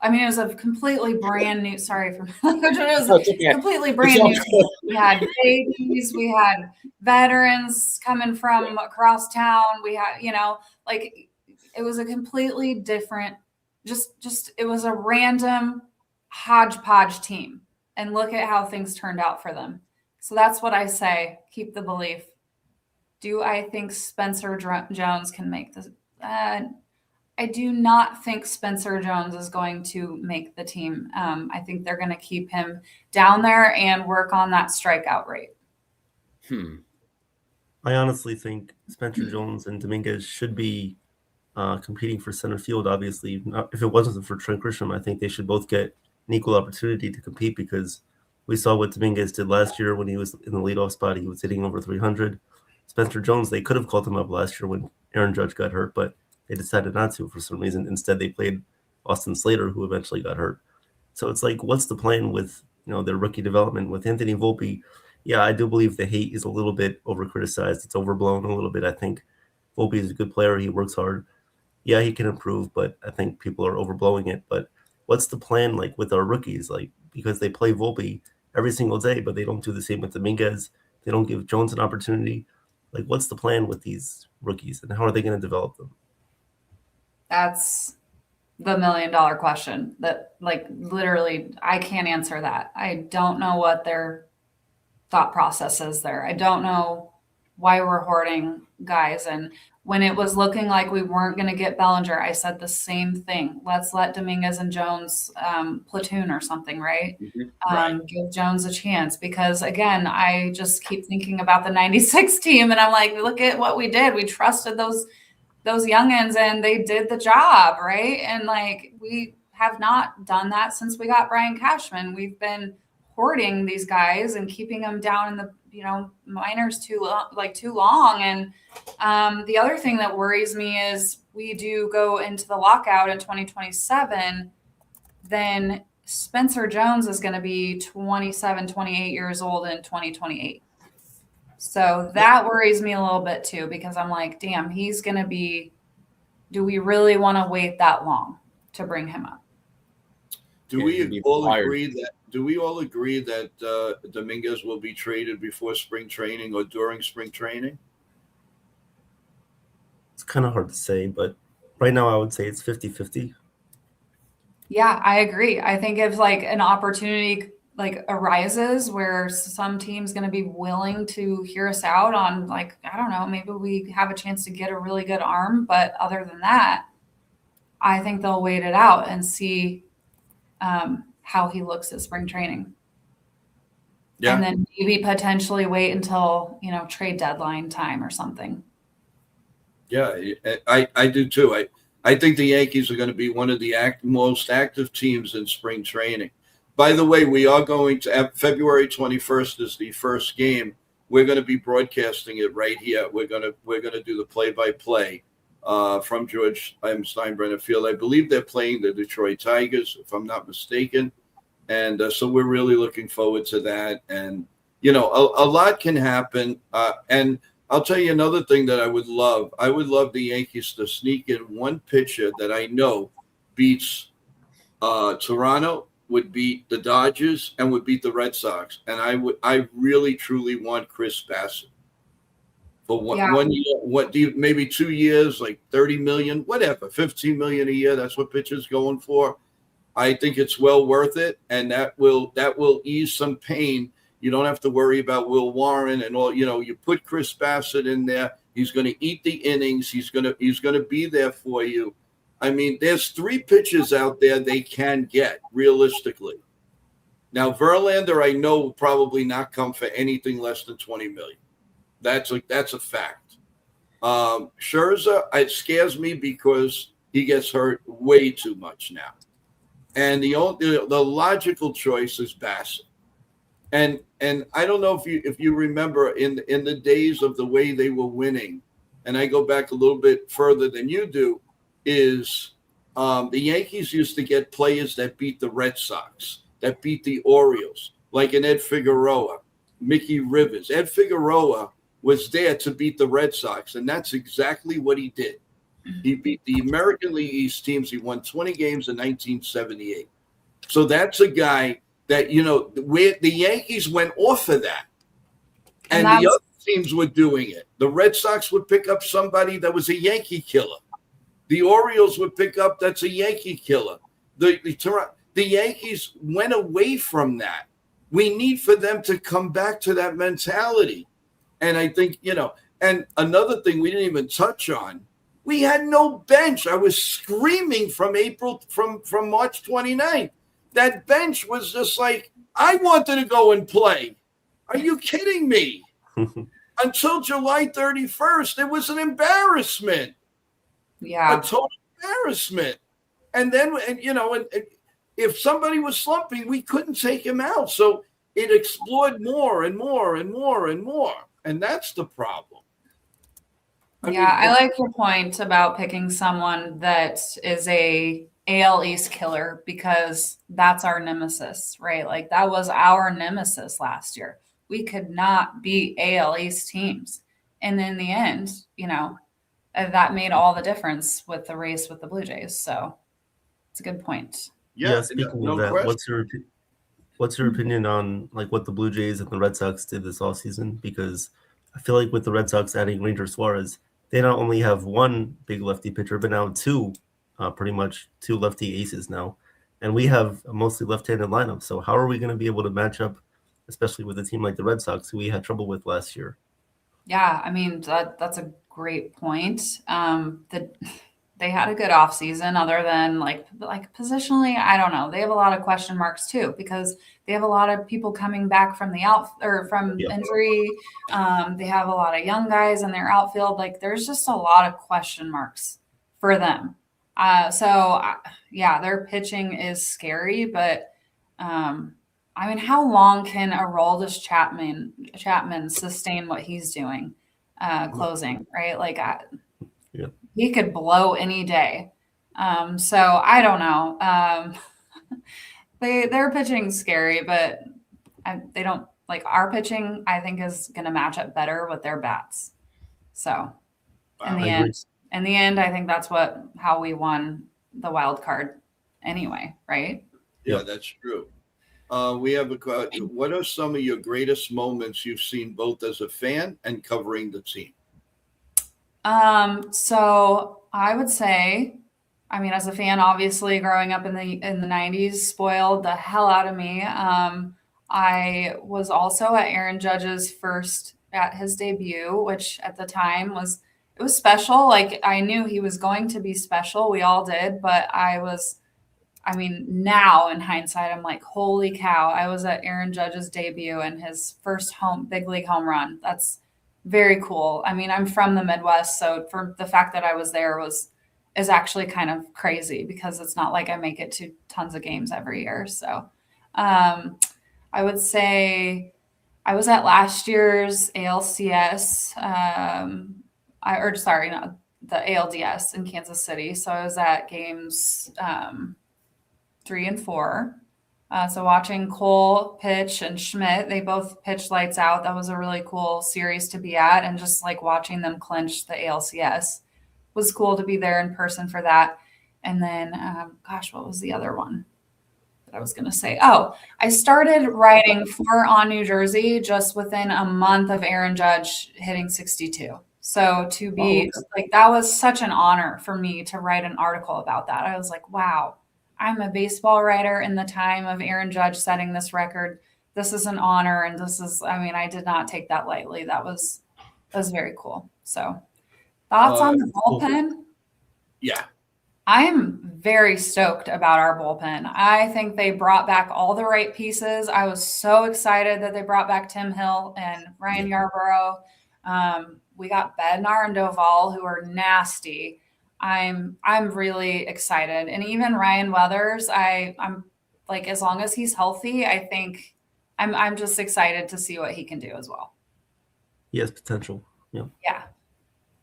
it was a completely brand new, sorry for it was completely brand new. We had babies, we had veterans coming from across town. We had, it was a completely different, just it was a random hodgepodge team. And look at how things turned out for them. So that's what I say. Keep the belief. Do I think Spencer Jones can make this? I do not think Spencer Jones is going to make the team. I think they're going to keep him down there and work on that strikeout rate. I honestly think Spencer Jones and Dominguez should be competing for center field. Obviously, if it wasn't for Trent Grisham, I think they should both get an equal opportunity to compete, because we saw what Dominguez did last year when he was in the leadoff spot. He was hitting over 300. Spencer Jones, they could have called him up last year when Aaron Judge got hurt, but they decided not to for some reason. Instead, they played Austin Slater, who eventually got hurt. So it's like, what's the plan with their rookie development with Anthony Volpe? Yeah, I do believe the hate is a little bit over-criticized. It's overblown a little bit. I think Volpe is a good player. He works hard. Yeah, he can improve, but I think people are overblowing it. But what's the plan like with our rookies? Like, because they play Volpe every single day, but they don't do the same with Dominguez. They don't give Jones an opportunity. Like, what's the plan with these rookies, and how are they going to develop them? That's the $1 million question that, like, literally I can't answer that. I don't know what their thought process is there. I don't know why we're hoarding guys. And when it was looking like we weren't going to get Perlinger, I said the same thing. Let's let Dominguez and Jones platoon or something, right? Right. Give Jones a chance, because again, I just keep thinking about the 96 team and I'm like, look at what we did. We trusted those youngins and they did the job, right? And like, we have not done that since we got Brian Cashman. We've been hoarding these guys and keeping them down in the minors too long. And the other thing that worries me is we do go into the lockout in 2027, then Spencer Jones is going to be 27, 28 years old in 2028. So that worries me a little bit too, because I'm like, damn, he's going to be, do we really want to wait that long to bring him up? Do we all agree that Dominguez will be traded before spring training or during spring training? It's kind of hard to say, but right now I would say it's 50-50. Yeah, I agree. I think if like an opportunity like arises where some team's going to be willing to hear us out on like, I don't know, maybe we have a chance to get a really good arm, but other than that, I think they'll wait it out and see how he looks at spring training. Yeah. And then maybe potentially wait until, trade deadline time or something. Yeah, I do too. I think the Yankees are going to be one of the most active teams in spring training. By the way, we are going to February 21st is the first game. We're going to be broadcasting it right here. We're going to do the play-by-play from George Steinbrenner Field. I believe they're playing the Detroit Tigers, if I'm not mistaken. And so we're really looking forward to that. And, a lot can happen. And I'll tell you another thing that I would love. I would love the Yankees to sneak in one pitcher that I know beats Toronto, would beat the Dodgers, and would beat the Red Sox. And I really, truly want Chris Bassett. For one year, maybe 2 years, like 30 million, whatever, 15 million a year. That's what pitchers going for. I think it's well worth it, and that will ease some pain. You don't have to worry about Will Warren and all. You put Chris Bassett in there. He's going to eat the innings. He's going to be there for you. I mean, there's 3 pitchers out there they can get realistically. Now, Verlander, I know will probably not come for anything less than 20 million. That's a fact. Scherzer, it scares me because he gets hurt way too much now. And the logical choice is Bassett. And I don't know if you remember in the days of the way they were winning, and I go back a little bit further than you do, is the Yankees used to get players that beat the Red Sox, that beat the Orioles, like an Ed Figueroa, Mickey Rivers. Ed Figueroa was there to beat the Red Sox, and that's exactly what he did. He beat the American League East teams. He won 20 games in 1978. So that's a guy that, where the Yankees went off of that. And the other teams were doing it. The Red Sox would pick up somebody that was a Yankee killer. The Orioles would pick up that's a Yankee killer. The Yankees went away from that. We need for them to come back to that mentality. And I think, and another thing we didn't even touch on, we had no bench. I was screaming from March 29th. That bench was just like, I wanted to go and play. Are you kidding me? Until July 31st, it was an embarrassment. Yeah. A total embarrassment. And then, and if somebody was slumping, we couldn't take him out. So it explored more and more and more and more. And that's the problem. I like your point about picking someone that is a AL East killer, because that's our nemesis, right? Like that was our nemesis last year. We could not beat AL East teams. And in the end, that made all the difference with the race with the Blue Jays. So it's a good point. Yeah, speaking of that, question. what's your opinion on like what the Blue Jays and the Red Sox did this offseason? Because I feel like with the Red Sox adding Ranger Suarez, they not only have one big lefty pitcher, but now pretty much two lefty aces now. And we have a mostly left-handed lineup. So how are we going to be able to match up, especially with a team like the Red Sox, who we had trouble with last year? Yeah, I mean, that's a great point. They had a good offseason other than like positionally, I don't know. They have a lot of question marks too, because they have a lot of people coming back from injury. They have a lot of young guys in their outfield. Like there's just a lot of question marks for them. Their pitching is scary, but I mean, how long can Aroldis Chapman sustain what he's doing closing, right? Like he could blow any day. So I don't know. Their pitching's scary, but they don't like our pitching. I think is going to match up better with their bats. So in the end, I think that's how we won the wild card anyway, right? Yeah, that's true. We have what are some of your greatest moments you've seen both as a fan and covering the team? So I would say, I mean, as a fan, obviously growing up in the 90s spoiled the hell out of me. I was also at Aaron Judge's first at his debut, which at the time was it was special. Like I knew he was going to be special. We all did, but I mean, now in hindsight, I'm like, holy cow, I was at Aaron Judge's debut and his first big league home run. That's very cool. I mean, I'm from the Midwest, so for the fact that I was there is actually kind of crazy because it's not like I make it to tons of games every year. So I would say I was at last year's ALCS, no, the ALDS in Kansas City. So I was at games 3 and 4. So watching Cole pitch and Schmidt, they both pitched lights out. That was a really cool series to be at. And just like watching them clinch the ALCS was cool to be there in person for that. And then, what was the other one that I was going to say? Oh, I started writing for On New Jersey just within a month of Aaron Judge hitting 62. So to be like, that was such an honor for me to write an article about that. I was like, wow. I'm a baseball writer in the time of Aaron Judge setting this record. This is an honor. And I did not take that lightly. That was very cool. So thoughts on the bullpen? Yeah. I'm very stoked about our bullpen. I think they brought back all the right pieces. I was so excited that they brought back Tim Hill and Ryan Yarborough. We got Bednar and Doval, who are nasty. I'm really excited. And even Ryan Weathers, I'm like, as long as he's healthy, I think I'm just excited to see what he can do as well. He has potential. Yeah. Yeah.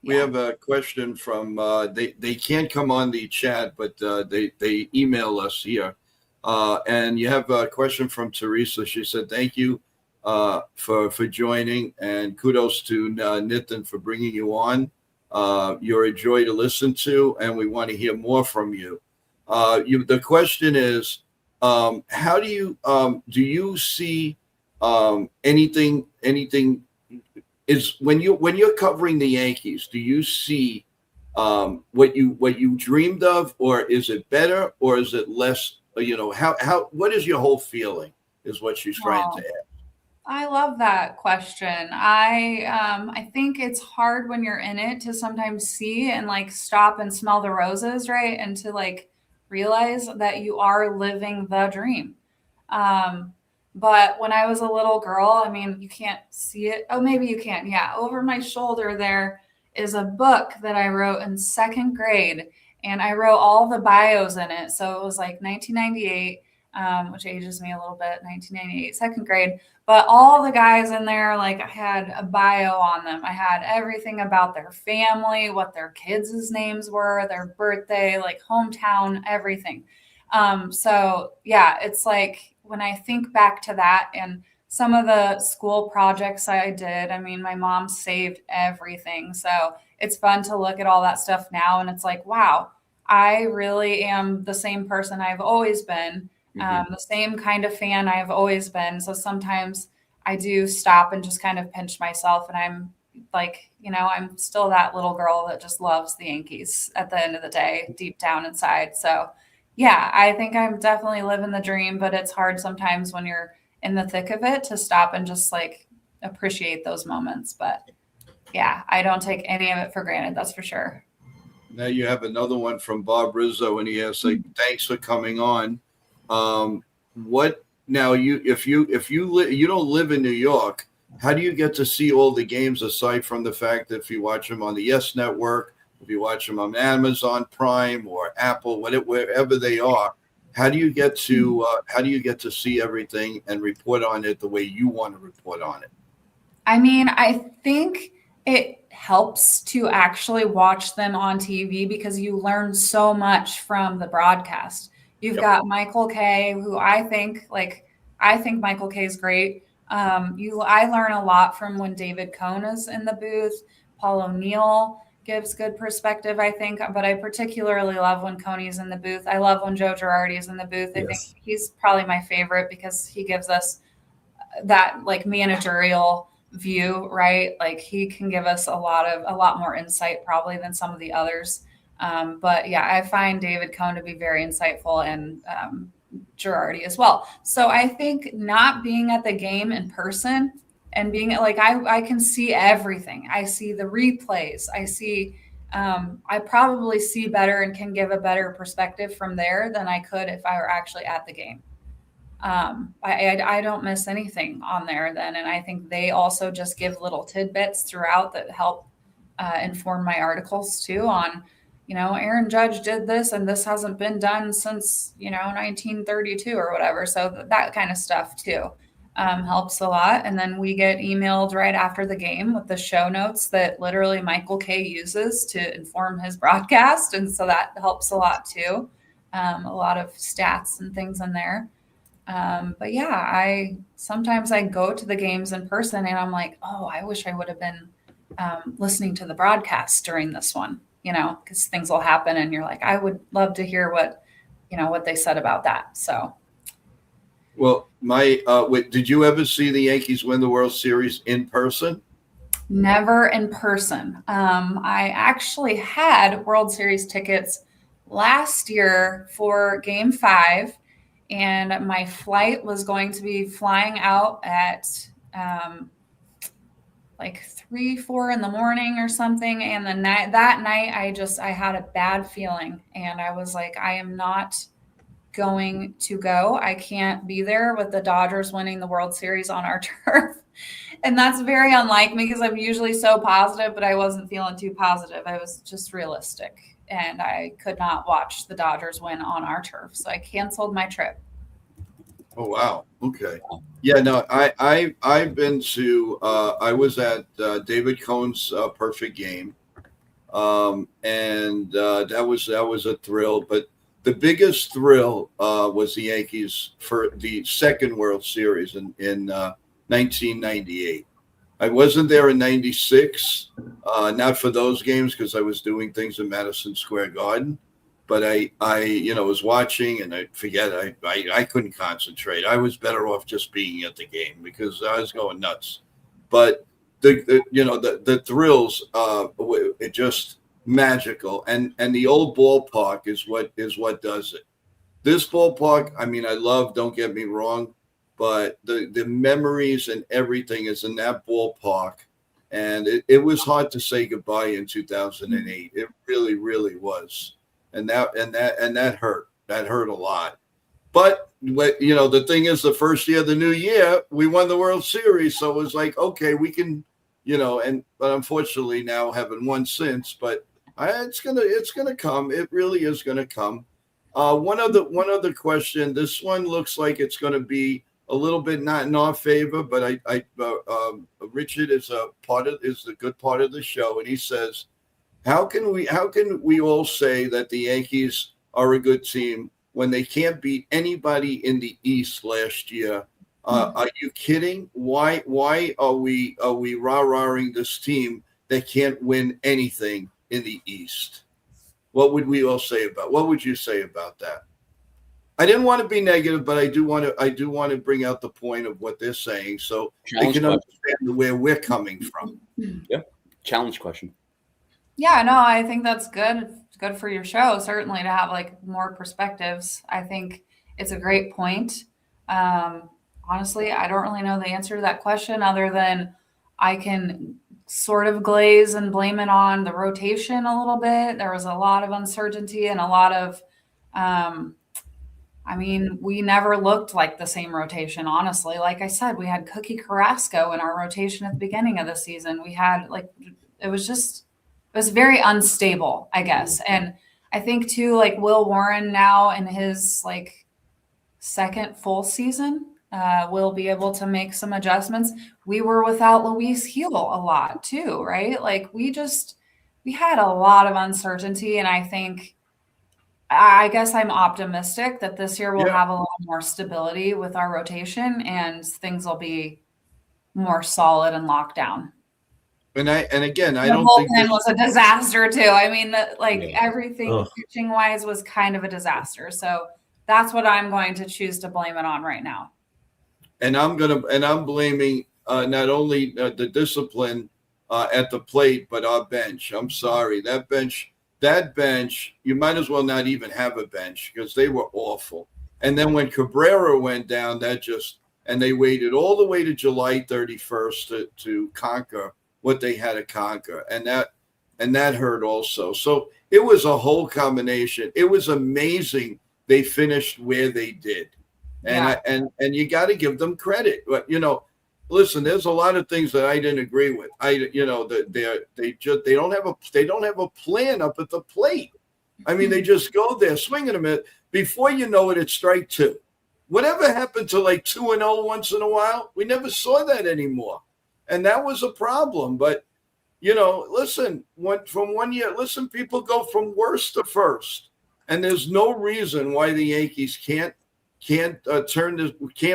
We have a question from they can't come on the chat, but they email us here. And you have a question from Teresa. She said, thank you for joining, and kudos to Nitin for bringing you on. You're a joy to listen to, and we want to hear more from you. The question is, how do you see anything is when you're covering the Yankees, do you see what you dreamed of, or is it better, or is it less? What is your whole feeling is what she's trying to ask. I love that question. I think it's hard when you're in it to sometimes see and like stop and smell the roses, right? And to like realize that you are living the dream. But when I was a little girl, I mean, you can't see it. Oh, maybe you can. Yeah. Over my shoulder, there is a book that I wrote in second grade, and I wrote all the bios in it. So it was like 1998, which ages me a little bit, 1998, second grade. But all the guys in there, like I had a bio on them. I had everything about their family, what their kids' names were, their birthday, like hometown, everything. So yeah, it's like when I think back to that and some of the school projects I did, I mean, my mom saved everything. So it's fun to look at all that stuff now. And it's like, wow, I really am the same person I've always been. The same kind of fan I've always been. So sometimes I do stop and just kind of pinch myself, and I'm like, I'm still that little girl that just loves the Yankees at the end of the day, deep down inside. So yeah, I think I'm definitely living the dream, but it's hard sometimes when you're in the thick of it to stop and just like appreciate those moments. But yeah, I don't take any of it for granted. That's for sure. Now you have another one from Bob Rizzo, and he has like, thanks for coming on. What now? If you don't live in New York, how do you get to see all the games aside from the fact that if you watch them on the Yes Network, if you watch them on Amazon Prime or Apple, wherever they are? How do you get to see everything and report on it the way you want to report on it? I mean, I think it helps to actually watch them on TV because you learn so much from the broadcast. You've got Michael Kay, who I think Michael Kay is great. I learn a lot from when David Cohn is in the booth. Paul O'Neill gives good perspective, I think, but I particularly love when Coney's in the booth. I love when Joe Girardi is in the booth. I think he's probably my favorite because he gives us that like managerial view, right? Like he can give us a lot more insight probably than some of the others. But yeah, I find David Cohn to be very insightful, and Girardi as well. So I think not being at the game in person and being like, I can see everything. I see the replays. I probably see better and can give a better perspective from there than I could if I were actually at the game. I don't miss anything on there then. And I think they also just give little tidbits throughout that help inform my articles too on, Aaron Judge did this and this hasn't been done since, 1932 or whatever. So that kind of stuff too helps a lot. And then we get emailed right after the game with the show notes that literally Michael K uses to inform his broadcast. And so that helps a lot too. A lot of stats and things in there. But yeah, sometimes I go to the games in person and I'm like, oh, I wish I would have been listening to the broadcast during this one, because things will happen and you're like, I would love to hear what they said about that. So. Well, did you ever see the Yankees win the World Series in person? Never in person. I actually had World Series tickets last year for Game 5. And my flight was going to be flying out at like 3-4 in the morning or something. And that night, I had a bad feeling. And I was like, I am not going to go. I can't be there with the Dodgers winning the World Series on our turf. And that's very unlike me because I'm usually so positive, but I wasn't feeling too positive. I was just realistic. And I could not watch the Dodgers win on our turf. So I canceled my trip. Oh, wow. Okay. Yeah, no, I've been to, I was at David Cohn's perfect game. And that was a thrill, but the biggest thrill was the Yankees for the second World Series in 1998. I wasn't there in 96, not for those games because I was doing things in Madison Square Garden. But I was watching and I couldn't concentrate. I was better off just being at the game because I was going nuts. But the thrills, it just magical. And the old ballpark is what does it. This ballpark, I mean, I love, don't get me wrong, but the memories and everything is in that ballpark. And it was hard to say goodbye in 2008. It really, really was. And that hurt. That hurt a lot. But the thing is, the first year of the new year, we won the World Series. So it was like, okay, we can, but unfortunately now haven't won since. But it's gonna come. It really is gonna come. One other question. This one looks like it's gonna be a little bit not in our favor, but Richard is the good part of the show, and he says, How can we all say that the Yankees are a good team when they can't beat anybody in the East last year? Are you kidding? Why are we rah-rahing this team that can't win anything in the East? What would we all say what would you say about that? I didn't want to be negative, but I do want to bring out the point of what they're saying so they can understand where we're coming from. Yeah. Challenge question. Yeah, no, I think that's good. It's good for your show, certainly, to have like more perspectives. I think it's a great point. Honestly, I don't really know the answer to that question other than I can sort of glaze and blame it on the rotation a little bit. There was a lot of uncertainty and a lot of, we never looked like the same rotation, honestly. Like I said, we had Cookie Carrasco in our rotation at the beginning of the season. We had it was very unstable, I guess. And I think too, like Will Warren now in his second full season will be able to make some adjustments. We were without Luis Gil a lot too, right? Like we had a lot of uncertainty. And I guess I'm optimistic that this year we'll have a little more stability with our rotation and things will be more solid and locked down. And again, I the don't think bullpen was a disaster too. I mean, everything pitching wise was kind of a disaster. So that's what I'm going to choose to blame it on right now. And I'm blaming not only the discipline at the plate, but our bench. I'm sorry, that bench, you might as well not even have a bench because they were awful. And then when Cabrera went down, and they waited all the way to July 31st to conquer what they had to conquer. And that hurt also. So it was a whole combination. It was amazing they finished where they did. And and you got to give them credit. But, listen, there's a lot of things that I didn't agree with. They don't have a plan up at the plate. I mean, they just go there, swinging them at. Before you know it, it's strike two. Whatever happened to like 2-0 once in a while? We never saw that anymore. And that was a problem. But, listen, from 1 year, people go from worst to first. And there's no reason why the Yankees can't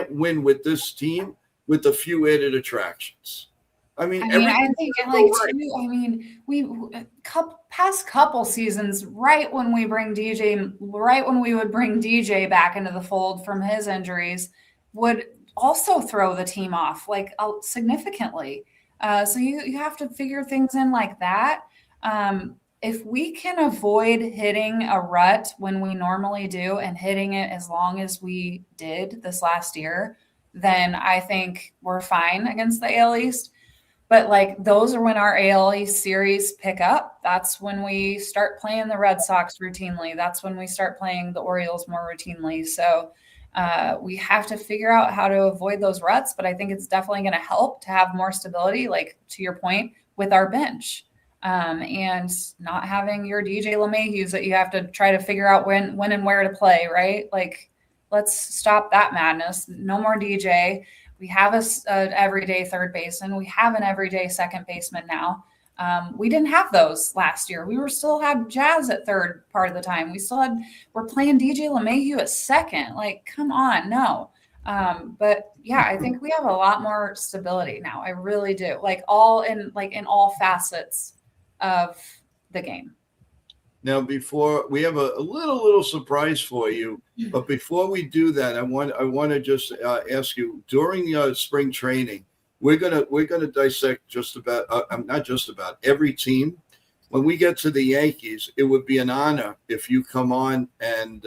win with this team with a few added attractions. I think past couple seasons, right when we would bring DJ back into the fold from his injuries, would also throw the team off significantly. So you have to figure things in like that. If we can avoid hitting a rut when we normally do and hitting it as long as we did this last year, then I think we're fine against the AL East. But those are when our AL East series pick up. That's when we start playing the Red Sox routinely. That's when we start playing the Orioles more routinely. So we have to figure out how to avoid those ruts. But I think it's definitely going to help to have more stability, to your point, with our bench. And not having your DJ LeMahieu's that you have to try to figure out when and where to play, right? Let's stop that madness. No more DJ. We have an everyday third baseman. We have an everyday second baseman now. We didn't have those last year. We still had Jazz at third part of the time. We're playing DJ LeMahieu at second. Come on, no. But yeah, I think we have a lot more stability now. I really do. In all facets of the game. Now, before we have a little surprise for you, but before we do that, I want to just ask you, during spring training, we're gonna dissect every team. When we get to the Yankees, it would be an honor if you come on and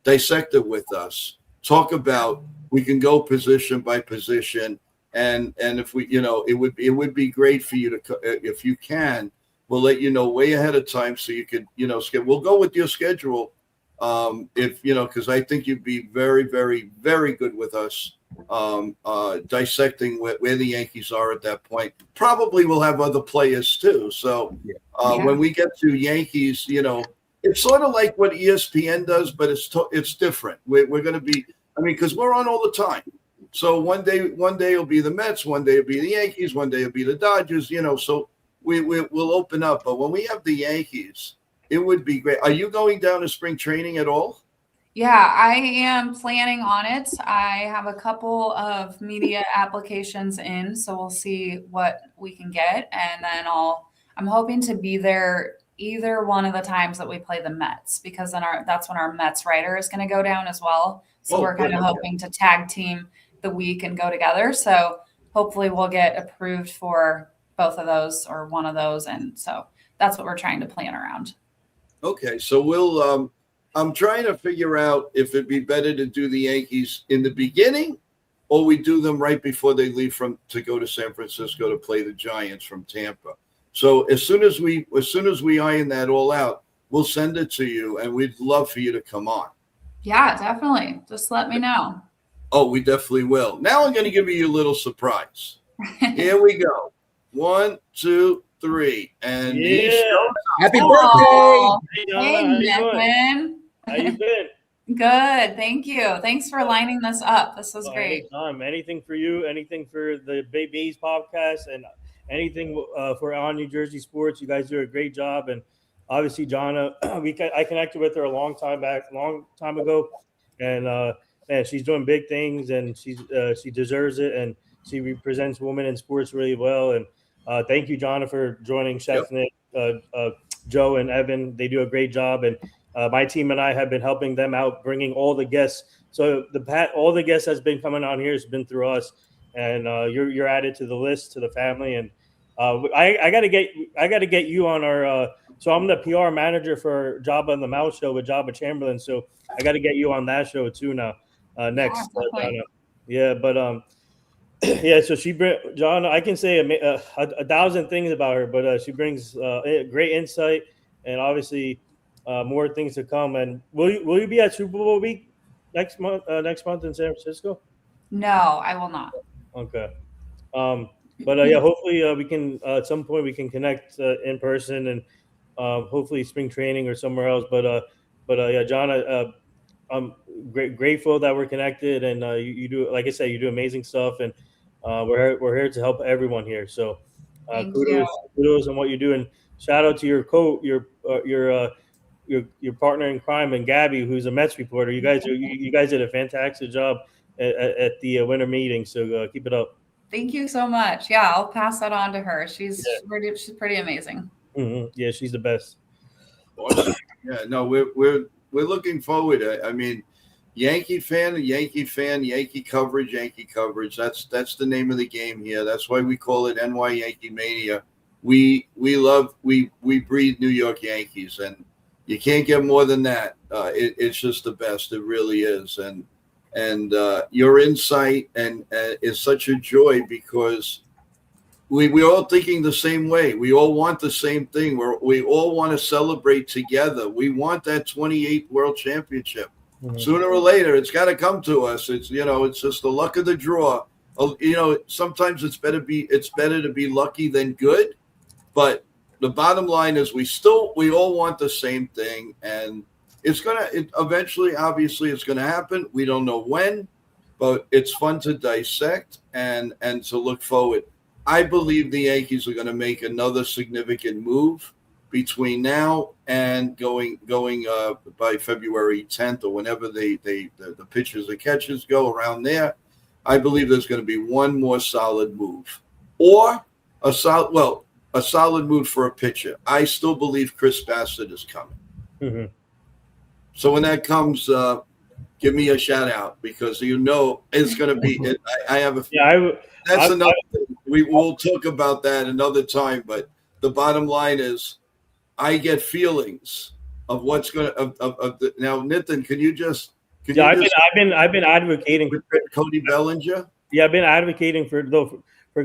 dissect it with us. Talk about, we can go position by position, and if we, it would be great for you to, if you can. We'll let you know way ahead of time so you could, we'll go with your schedule. Because I think you'd be very, very, very good with us dissecting where the Yankees are at that point. Probably we'll have other players too. So when we get to Yankees, it's sort of like what ESPN does, but it's different. We're going to be, because we're on all the time. So one day it'll be the Mets, one day it'll be the Yankees, one day it'll be the Dodgers, so we'll open up. But when we have the Yankees, it would be great. Are you going down to spring training at all? Yeah, I am planning on it. I have a couple of media applications in, so we'll see what we can get. And then I'm hoping to be there either one of the times that we play the Mets, because then that's when our Mets writer is going to go down as well. So we're kind of hoping to tag team the week and go together. So hopefully we'll get approved for both of those or one of those. And so that's what we're trying to plan around. Okay. So we'll, I'm trying to figure out if it'd be better to do the Yankees in the beginning or we do them right before they leave to go to San Francisco to play the Giants from Tampa. So as soon as we iron that all out, we'll send it to you, and we'd love for you to come on. Yeah, definitely. Just let me know. Oh, we definitely will. Now I'm going to give you a little surprise. Here we go. 1, 2, 3, and happy birthday! Hey, Nickman. How you been? Good, thank you. Thanks for lining this up. This was great. Anytime. Anything for you, anything for the Babies podcast, and anything for On New Jersey Sports. You guys do a great job, and obviously, Jonna, I connected with her a long time ago, and man, she's doing big things, and she deserves it, and she represents women in sports really well. And thank you, Jonna, for joining Chef Nick, Joe, and Evan. They do a great job, and my team and I have been helping them out, bringing all the guests. So all the guests that's been coming on here has been through us. and you're added to the list, to the family. And I got to get you on our. So I'm the PR manager for Jabba and the Mouse Show with Jabba Chamberlain. So I got to get you on that show too now. Next, definitely. Jonna. Yeah, but yeah. So Jonna. I can say a thousand things about her, but she brings great insight, and obviously more things to come. And will you be at Super Bowl week next month? Next month in San Francisco? No, I will not. Okay. But yeah, hopefully we can at some point we can connect in person, and hopefully spring training or somewhere else. But yeah, John, I'm grateful that we're connected, and you do, like I said, you do amazing stuff, and we're here to help everyone here. So Thank you. kudos on what you do, and shout out to your partner in crime, and Gabby, who's a Mets reporter. You guys did a fantastic job at the winter meeting. So keep it up. Thank you so much. Yeah, I'll pass that on to her. She's pretty amazing. Mm-hmm. Yeah, she's the best. Awesome. Yeah, no, we're looking forward. I mean, Yankee coverage. That's the name of the game here. That's why we call it NY Yankee Mania. We breed New York Yankees, and you can't get more than that. It's just the best. It really is. And your insight and is such a joy, because we're all thinking the same way. We all want the same thing. We all want to celebrate together. We want that 28th World Championship. Mm-hmm. Sooner or later, it's got to come to us. It's it's just the luck of the draw. Sometimes it's better to be lucky than good. But the bottom line is we all want the same thing, and eventually, obviously, it's going to happen. We don't know when, but it's fun to dissect and to look forward. I believe the Yankees are going to make another significant move between now and going by February 10th or whenever the pitchers and catchers go around there. I believe there's going to be one more solid move, or a solid move for a pitcher. I still believe Chris Bassett is coming. Mm-hmm. So when that comes, give me a shout out, because it's going to be. I have a. Yeah, that's another thing. We will talk about that another time. But the bottom line is, I get feelings of what's going to. Now, Nitin, can you just? I've been advocating for Cody Bellinger. Yeah, I've been advocating for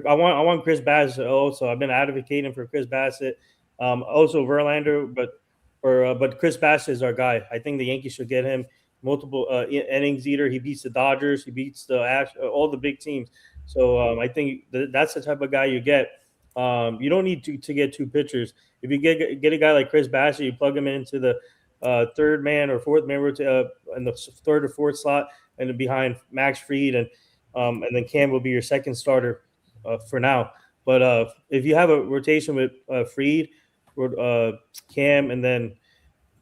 I want Chris Bassett also. I've been advocating for Chris Bassett, also Verlander, but Chris Bassett is our guy. I think the Yankees should get him multiple innings eater. He beats the Dodgers. He beats all the big teams. So I think that's the type of guy you get. You don't need to get two pitchers. If you get a guy like Chris Bassett, you plug him into the third man or fourth man in the third or fourth slot, and then behind Max Fried, and then Cam will be your second starter for now. But if you have a rotation with Fried, or Cam, and then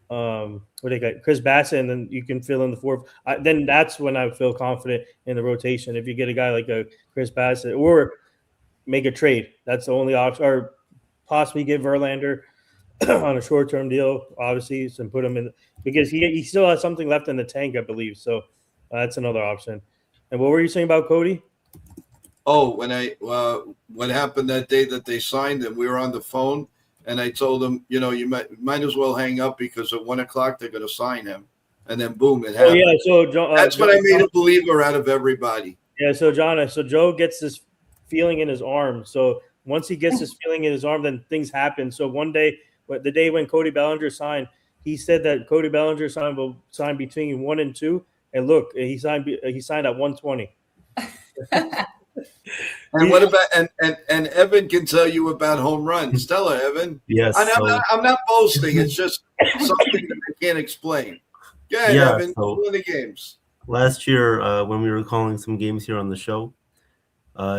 what they got, Chris Bassett, and then you can fill in the fourth. Then that's when I feel confident in the rotation. If you get a guy like a Chris Bassett, or make a trade, that's the only option, or possibly give Verlander on a short-term deal, obviously, and put him in, because he still has something left in the tank, I believe. So that's another option. And what were you saying about Cody? Oh, what happened that day that they signed him, we were on the phone. And I told him, you might as well hang up, because at 1:00 they're going to sign him, and then boom, it happened. Oh yeah, so that's what I made a believer out of everybody. Yeah, so Jonna, Joe gets this feeling in his arm. So once he gets this feeling in his arm, then things happen. So one day, the day when Cody Bellinger signed, he said that Cody Bellinger will sign between 1 and 2, and look, he signed at 120. And what about and Evan can tell you about home runs. Tell her, Evan. Yes. I'm not boasting. It's just something that I can't explain. Yeah, Evan. Win the games. Last year, when we were calling some games here on the show,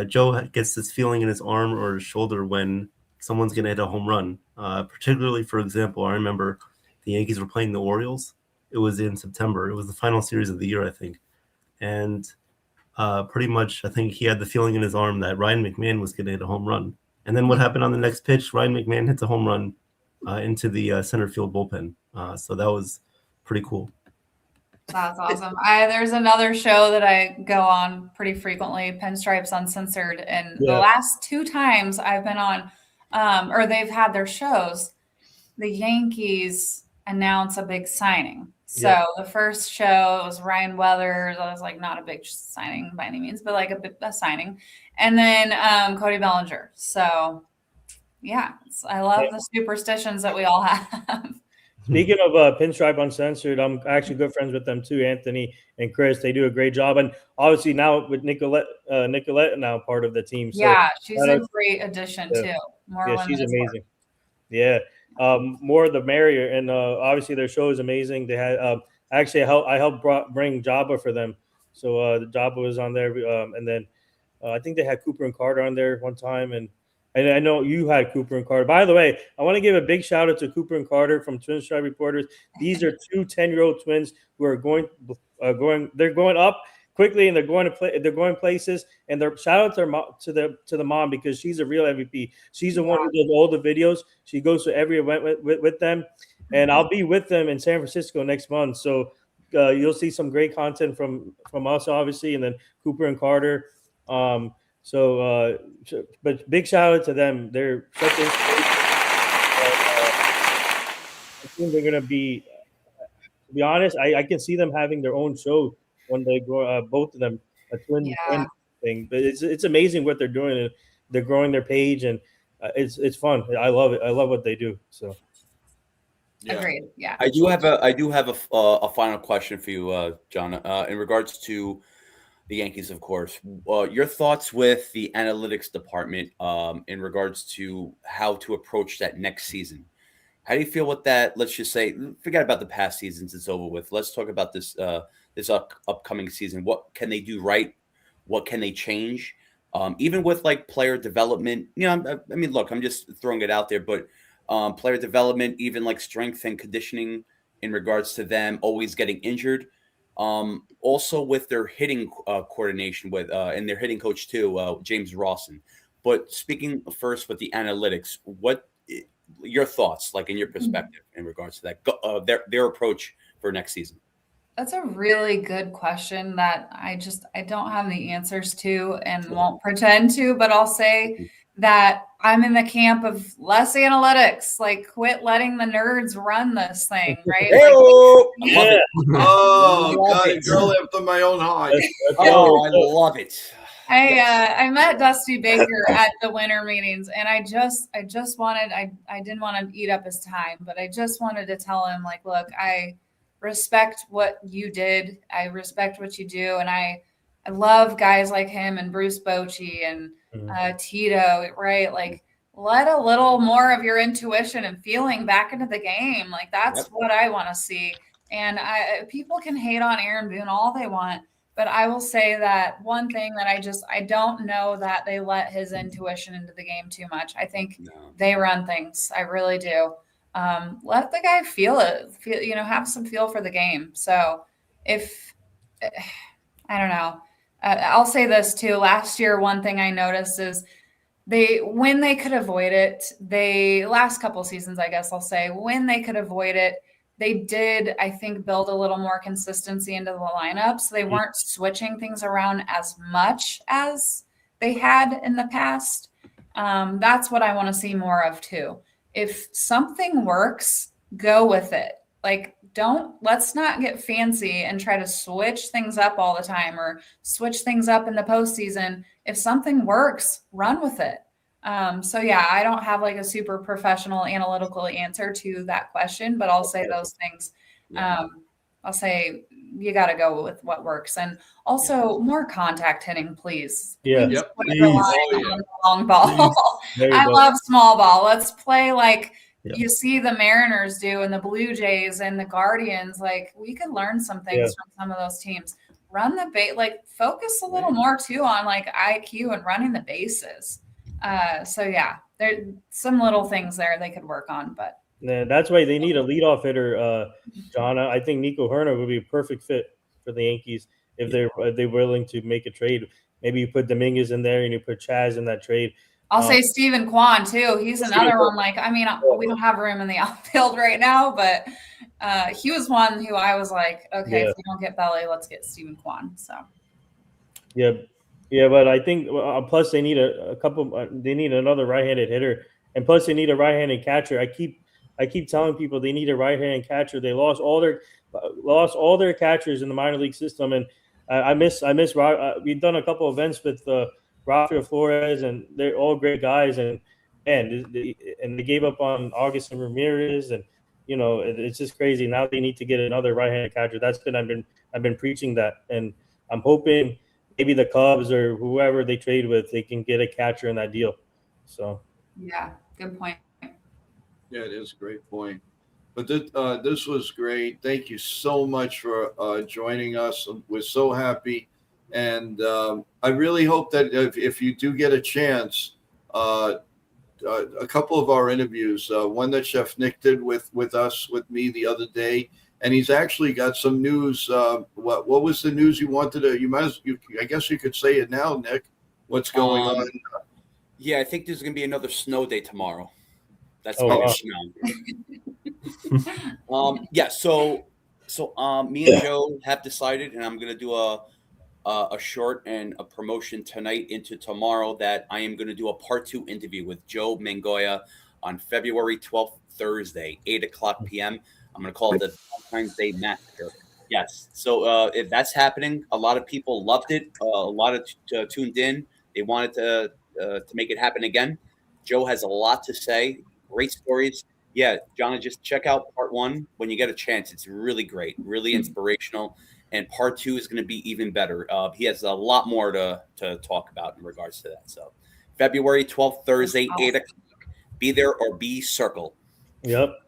Joe gets this feeling in his arm or his shoulder when someone's going to hit a home run. Particularly, for example, I remember the Yankees were playing the Orioles. It was in September. It was the final series of the year, I think, and. Pretty much, I think he had the feeling in his arm that Ryan McMahon was going to hit a home run. And then what happened on the next pitch? Ryan McMahon hits a home run into the center field bullpen. So that was pretty cool. That's awesome. There's another show that I go on pretty frequently, Pinstripes Uncensored, and the last 2 times I've been on, or they've had their shows, the Yankees announce a big signing. So the first show was Ryan Weathers. That was like not a big signing by any means, but like a signing. And then Cody Bellinger. So yeah, I love the superstitions that we all have. Speaking of Pinstripe Uncensored, I'm actually good friends with them too, Anthony and Chris. They do a great job, and obviously now with Nicolette now part of the team. So yeah, she's a great addition too. More she's amazing. Yeah, more the merrier, and obviously their show is amazing. They had actually I helped bring Jabba for them, so the Jabba was on there, and then I think they had Cooper and Carter on there one time, and I know you had Cooper and Carter. By the way, I want to give a big shout out to Cooper and Carter from Twin Stripe Reporters. These are 2 10-year-old twins who are going. They're going up quickly, and they're going to play. They're going places. And they're shout out to the mom, because she's a real MVP. She's the one who does all the videos. She goes to every event with them, and I'll be with them in San Francisco next month. So you'll see some great content from us, obviously, and then Cooper and Carter. But big shout out to them. They're such inspiration. I think they're going to be, to be honest, I can see them having their own show when they grow, both of them, a twin thing. But it's amazing what they're doing. And they're growing their page, and it's fun. I love it. I love what they do. So. Yeah. Agreed. Yeah. I do have a final question for you, Jonna, in regards to the Yankees, of course. Your thoughts with the analytics department in regards to how to approach that next season. How do you feel with that? Let's just say, forget about the past seasons; it's over with. Let's talk about this upcoming season. What can they do right? What can they change? Even with like player development, I mean, look, I'm just throwing it out there, but player development, even like strength and conditioning in regards to them always getting injured. Also with their hitting coordination with and their hitting coach too, James Rawson. But speaking first with the analytics, what your thoughts, like in your perspective, in regards to that, their approach for next season? That's a really good question that I don't have the answers to and won't pretend to, but I'll say that I'm in the camp of less analytics, like quit letting the nerds run this thing, right? Girl after my own heart. Oh, I love it. I met Dusty Baker at the winter meetings, and I didn't want to eat up his time, but I just wanted to tell him, like, look, I respect what you did. I respect what you do. And I love guys like him and Bruce Bochy and Tito, right? Like, let a little more of your intuition and feeling back into the game. Like, that's what I want to see. And people can hate on Aaron Boone all they want, but I will say that one thing that I don't know that they let his intuition into the game too much. I think they run things. I really do. Let the guy feel it, have some feel for the game. So if, I don't know, I'll say this too. Last year, one thing I noticed is when they could avoid it, last couple seasons, I guess I'll say, when they could avoid it, they did, I think, build a little more consistency into the lineup. So they weren't switching things around as much as they had in the past. That's what I want to see more of too. If something works, go with it. Like, let's not get fancy and try to switch things up all the time or switch things up in the postseason. If something works, run with it. So yeah, I don't have like a super professional analytical answer to that question, but I'll say those things. I'll say you got to go with what works, and also more contact hitting, please. Yeah. Please. On the long ball. I love small ball. Let's play like you see the Mariners do and the Blue Jays and the Guardians. Like, we could learn some things from some of those teams. Run the base, like focus a little more too on like IQ and running the bases. So yeah, there's some little things there they could work on, but that's why they need a leadoff hitter, Jonna. I think Nico Herner would be a perfect fit for the Yankees if they're willing to make a trade. Maybe you put Dominguez in there and you put Chaz in that trade. I'll say Stephen Kwan too. He's another one. Like, I mean, we don't have room in the outfield right now, but he was one who I was like, okay, Yeah. if we don't get Belly, let's get Stephen Kwan. So Yeah, yeah, but I think plus they need a couple. They need another right-handed hitter, and plus they need a right-handed catcher. I keep telling people they need a right-handed catcher. They lost all their catchers in the minor league system, and I miss. We've done a couple events with Rafael Flores, and they're all great guys, and they gave up on Augustin Ramirez, and it's just crazy. Now they need to get another right-handed catcher. That's been I've been preaching that, and I'm hoping maybe the Cubs or whoever they trade with, they can get a catcher in that deal. So yeah, good point. Yeah, it is a great point. But this was great. Thank you so much for joining us. We're so happy. And I really hope that if you do get a chance, a couple of our interviews, one that Chef Nick did with me the other day, and he's actually got some news. What was the news you wanted to? I guess you could say it now, Nick. What's going on? Yeah, I think there's going to be another snow day tomorrow. That's yeah. So me and Joe have decided, and I'm going to do a short and a promotion tonight into tomorrow, that I am going to do a part 2 interview with Joe Mangoya on February 12th, Thursday, 8:00 p.m. I'm going to call it the Valentine's Day Massacre. Yes. So if that's happening, a lot of people loved it. A lot of tuned in. They wanted to make it happen again. Joe has a lot to say. Great stories. Yeah, Jonna, just check out part 1 when you get a chance. It's really great, really inspirational. And part 2 is going to be even better. He has a lot more to talk about in regards to that. So February 12th, Thursday, 8:00. Be there or be circle. Yep.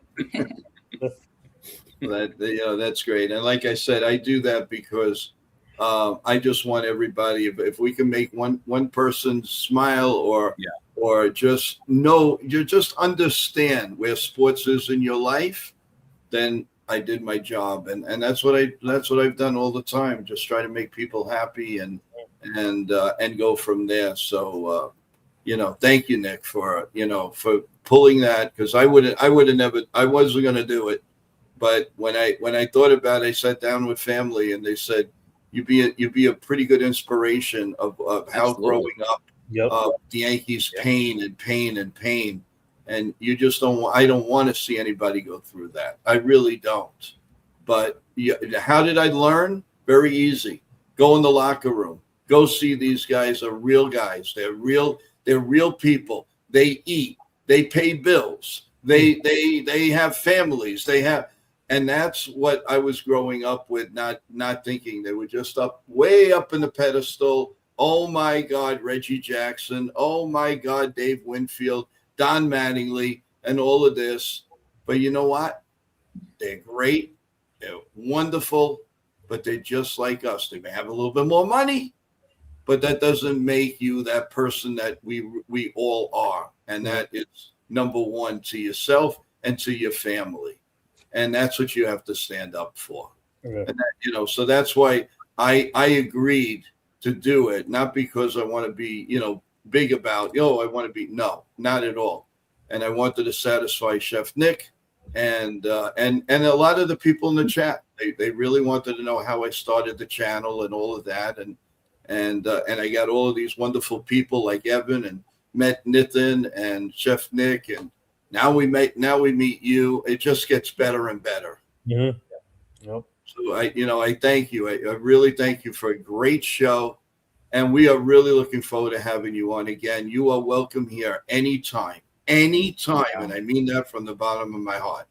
That's great. And like I said, I do that because I just want everybody, if we can make one person smile or just know, you just understand where sports is in your life, then I did my job. And that's what I've done all the time. Just try to make people happy and go from there. So, thank you, Nick, for pulling that, because I wasn't going to do it. But when I thought about it, I sat down with family and they said, you'd be a pretty good inspiration of how growing up, the Yankees pain, and you just I don't want to see anybody go through that. I really don't. But how did I learn? Very easy. Go in the locker room. Go see these guys are real guys. They're real people. They eat. They pay bills. They have families. And that's what I was growing up with, not thinking. They were just way up in the pedestal. Oh my God, Reggie Jackson. Oh my God, Dave Winfield, Don Mattingly, and all of this. But you know what? They're great. They're wonderful, but they're just like us. They may have a little bit more money, but that doesn't make you that person that we all are. And that is number one, to yourself and to your family. And that's what you have to stand up for. And that, so that's why I agreed to do it, not because I want to be, big about, I want to be, no, not at all. And I wanted to satisfy Chef Nick and a lot of the people in the chat. They really wanted to know how I started the channel and all of that. And I got all of these wonderful people like Evan and met Nathan and Chef Nick, and now we meet you. It just gets better and better. Mm-hmm. Yep. So I thank you. I really thank you for a great show, and we are really looking forward to having you on again. You are welcome here anytime, and I mean that from the bottom of my heart.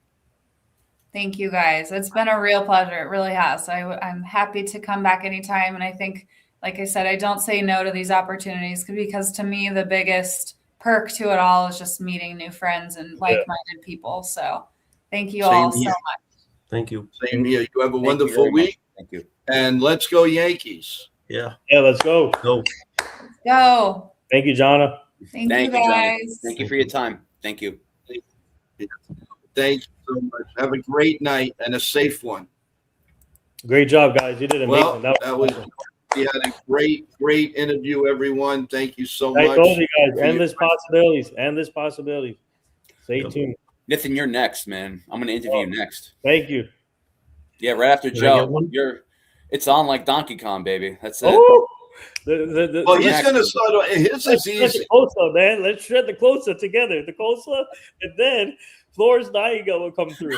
Thank you, guys. It's been a real pleasure. It really has. I'm happy to come back anytime, and I think, like I said, I don't say no to these opportunities because to me, the biggest perk to it all is just meeting new friends and like-minded people. So thank you all so much. Thank you. Same here. You have a wonderful week. Thank you. And let's go Yankees. Yeah. Yeah, let's go. Go. Go. Thank you, Jonna. Thank you, guys. Johnny. Thank you for your time. Thank you. Thanks so much. Have a great night and a safe one. Great job, guys. You did amazing. Well, we had a great interview, everyone. Thank you so much. I told you guys, endless possibilities. Stay tuned. Nathan, you're next, man. I'm gonna interview you next. Thank you. Yeah, right after Can I Joe. get one? It's on like Donkey Kong, baby. That's it. Oh, Well, he's next going to is- start. His let's is shred the easy. coleslaw, man. Let's shred the coleslaw together. The coleslaw, and then Flores Naiga will come through.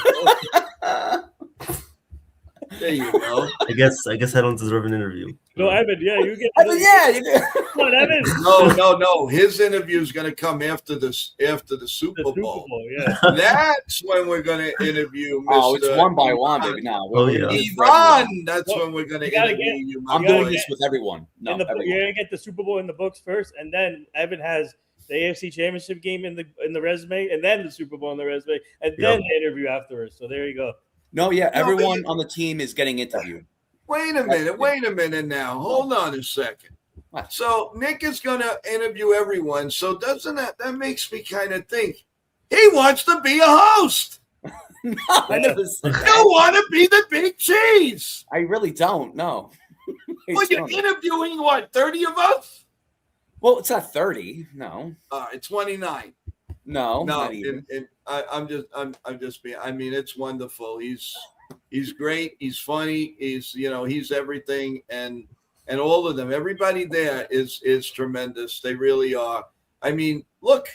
There you go. I guess I don't deserve an interview. No, Evan, yeah, you get. I mean, yeah, you do. Come on, Evan. No. His interview is going to come after the Super The Super Bowl. Bowl, yeah. That's when we're going to interview Mr. Oh, it's one by one, baby. No, Oh, we're yeah. doing this for everyone. Ivan. That's No, when we're going to you gotta interview get- you. my I'm You gotta doing boy. this with everyone. No, You're everyone. gonna get the Super Bowl in the books first, and then Evan has the AFC Championship game in the resume, and then the Super Bowl in the resume, and then the interview afterwards. So there you go. No, yeah, No, but everyone you- on the team is getting interviewed. Wait a minute now. Hold on a second. What? So Nick is going to interview everyone. So doesn't that makes me kind of think he wants to be a host? No, I never said You that. want to be the big cheese. I really don't. No. I Well, you're don't. interviewing what, 30 of us? Well, it's not 30. No, It's 29. no, No, not even. I'm just being. I mean, it's wonderful. He's great. He's funny. He's everything, and all of them. Everybody there is tremendous. They really are. I mean, look,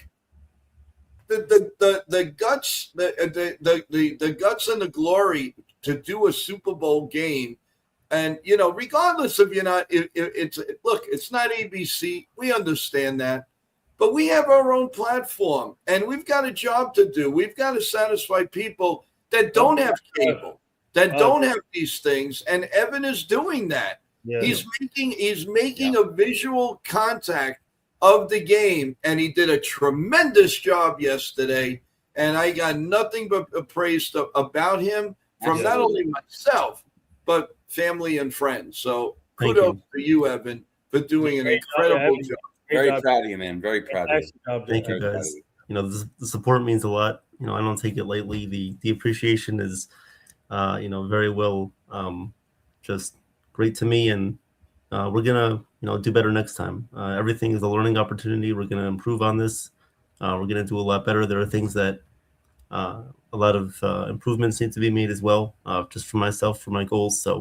the guts, the guts and the glory to do a Super Bowl game. And regardless of it's not ABC. We understand that, but we have our own platform, and we've got a job to do. We've got to satisfy people that don't have cable, that don't have these things. And Evan is doing that. Yeah. He's making a visual contact of the game, and he did a tremendous job yesterday. And I got nothing but praise about him from not only myself but family and friends. So Thank kudos you. to you, Evan, for doing an Great job, incredible Evan. job. Very job. proud of you, man. Very proud of you. Excellent job, Thank Joe. you, Very proud guys. of you. The support means a lot. I don't take it lightly. The appreciation is, very well, just great to me. And we're gonna, do better next time. Everything is a learning opportunity. We're gonna improve on this. We're gonna do a lot better. There are things that a lot of improvements need to be made as well, just for myself, for my goals. So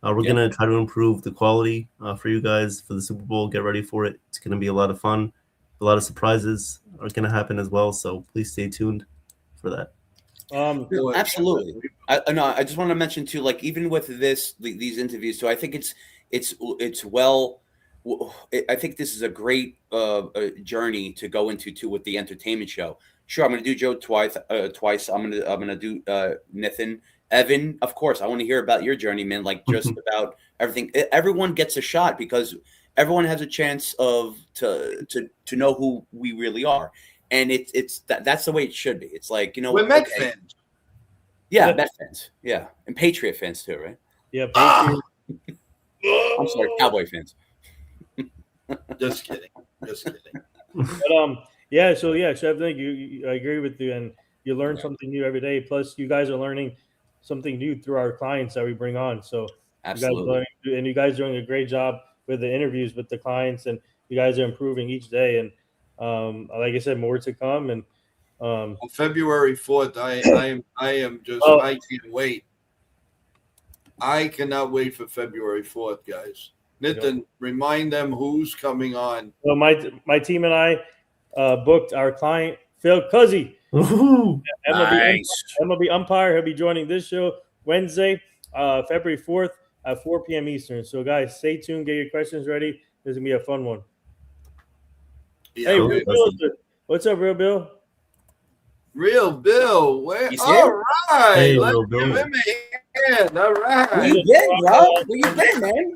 we're gonna try to improve the quality for you guys for the Super Bowl. Get ready for it. It's gonna be a lot of fun. A lot of surprises are gonna happen as well. So please stay tuned for that. Absolutely. I just want to mention too, like even with these interviews too, I think it's well. I think this is a great journey to go into too with the entertainment show. Sure, I'm going to do Joe twice. I'm gonna do Nathan, Evan. Of course, I want to hear about your journey, man. Like just about everything. Everyone gets a shot because everyone has a chance to know who we really are, and that's the way it should be. It's like We're Met fans. Yeah, Yeah. Met fans. Yeah, and Patriot fans too, right? Yeah, Ah! I'm sorry, Cowboy fans. Just kidding. But yeah, so I think I agree with you, and you learn something new every day. Plus, you guys are learning something new through our clients that we bring on. So Absolutely. you guys are doing a great job with the interviews with the clients, and you guys are improving each day. And like I said, more to come. And On February 4th, I am just Oh. I can't wait. I cannot wait for February 4th, guys. Nitin, remind them who's coming on. so my team and I booked our client Phil Cuzzy, Woohoo! MLB umpire. He'll be joining this show Wednesday, February 4th at 4 p.m. Eastern. So guys, stay tuned. Get your questions ready. This is gonna be a fun one. Yeah, Hey, Real Real Bill, what's up, Real Bill? Bill. Where? He's All here? right. Hey, Let's Real give Bill. him a hand. All Where right. you been, bro? Where you been, man?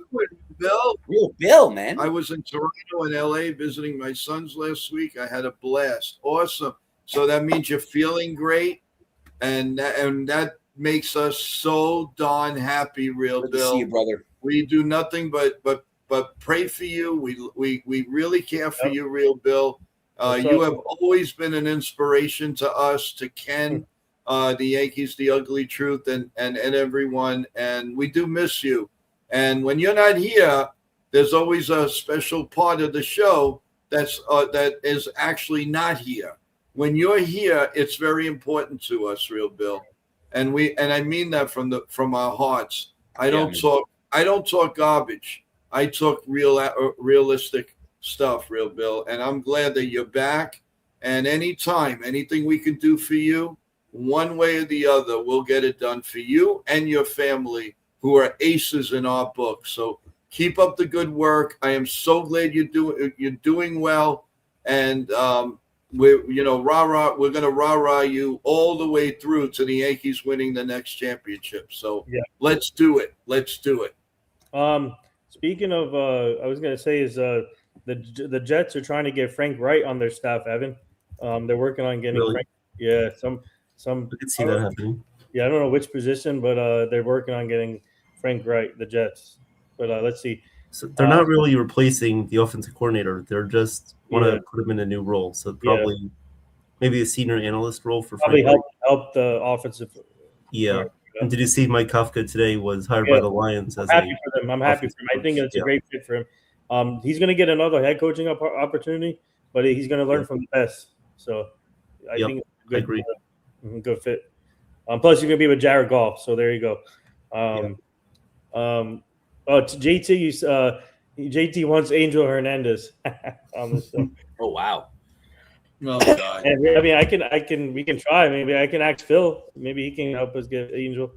Bill. Real Bill, man. I was in Toronto and LA visiting my sons last week. I had a blast. Awesome. So that means you're feeling great. And that makes us so darn happy, Real Good to Bill. see you, brother. We do nothing but pray for you. We really care for you, Real Bill. You have always been an inspiration to us, to Ken, the Yankees, the ugly truth, and everyone. And we do miss you. And when you're not here, there's always a special part of the show that is actually not here. when you're here, it's very important to us, Real Bill, and I mean that from our hearts. I don't talk garbage. I talk realistic stuff, Real Bill, and I'm glad that you're back. And anytime, anything we can do for you, one way or the other, we'll get it done for you and your family, who are aces in our book. So keep up the good work. I am so glad you're doing well, and we're gonna rah-rah you all the way through to the Yankees winning the next championship. So let's do it. Speaking of, I was gonna say is the Jets are trying to get Frank Wright on their staff, Evan. They're working on getting Really? Frank. Yeah, some. I could see that happening. Yeah, I don't know which position, but they're working on getting Frank Wright, the Jets. But let's see. So they're not really replacing the offensive coordinator. They're just want to put him in a new role. So probably maybe a senior analyst role for probably Frank help the offensive. Yeah. And did you see Mike Kafka today was hired by the Lions? I'm happy for him. I think it's a great fit for him. He's going to get another head coaching opportunity, but he's going to learn from the best. So I think it's a good fit. Plus, you're going to be with Jared Goff. So there you go. JT wants Angel Hernandez on the show. Oh wow! Oh God! And, we can try. Maybe I can ask Phil. Maybe he can help us get Angel.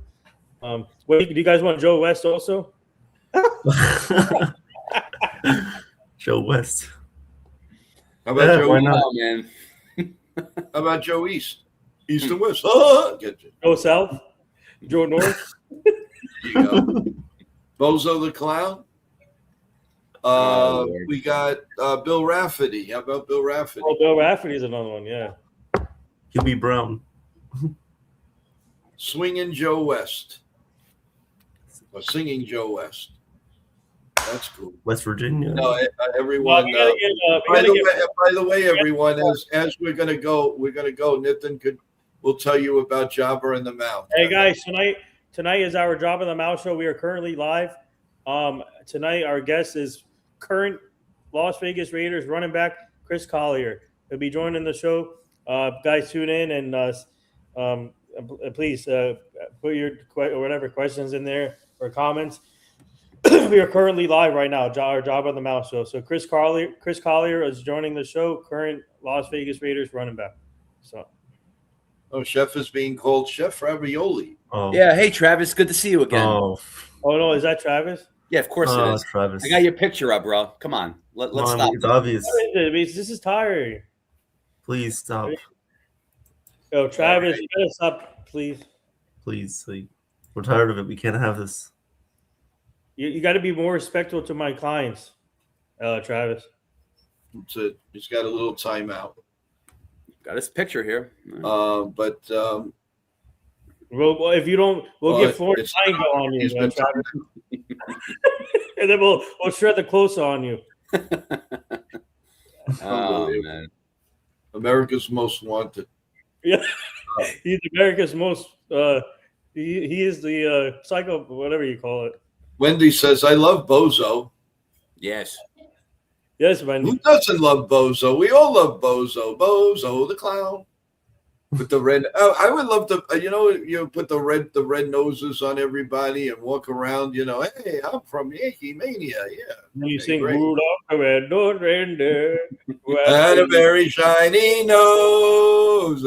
Do you guys want Joe West also? Joe West. How about Joe? Why not? Oh, man. How about Joe East? East and West. Oh, get you. Joe South. Joe North. There you go. Bozo the Clown. We got Bill Rafferty. How about Bill Rafferty? Oh, Bill Rafferty is another one. Yeah. QB Brown. Swinging Joe West. Or singing Joe West. That's cool. West Virginia. No, everyone. By the way, everyone, as we're gonna go. Nitin will tell you about Jabba in the Mouth. Hey guys, tonight is our Jabba in the Mouth show. We are currently live. Tonight our guest is current Las Vegas Raiders running back Chris Collier. He'll be joining the show. Guys, tune in and please put your whatever questions in there or comments. We are currently live right now. Our Jabba in the Mouth show. So Chris Collier is joining the show. Current Las Vegas Raiders running back. So. Oh, Chef is being called Chef Ravioli. Oh. Yeah. Hey, Travis. Good to see you again. Oh no, is that Travis? Yeah, of course it is. Travis. I got your picture up, bro. Come on. Let's stop. It's obvious. This is tiring. Please stop. Yo, Travis, you gotta stop, please. Please. We're tired of it. We can't have this. You got to be more respectful to my clients, Travis. That's it. He's got a little timeout. Got his picture here. Well, if you don't, we'll get Florence Nightingale on you, Travis. And then we'll shred the closer on you. Oh man, America's Most Wanted. Yeah, he's America's most. He is the psycho, whatever you call it. Wendy says, "I love Bozo." yes. Yes, Wendy. Who doesn't love Bozo? We all love Bozo. Bozo the Clown. With the red, I would love to. You put the red noses on everybody and walk around. Hey, I'm from Yankee Mania. Yeah. And you sing Rudolph the Red-Nosed Reindeer. Had a very shiny nose,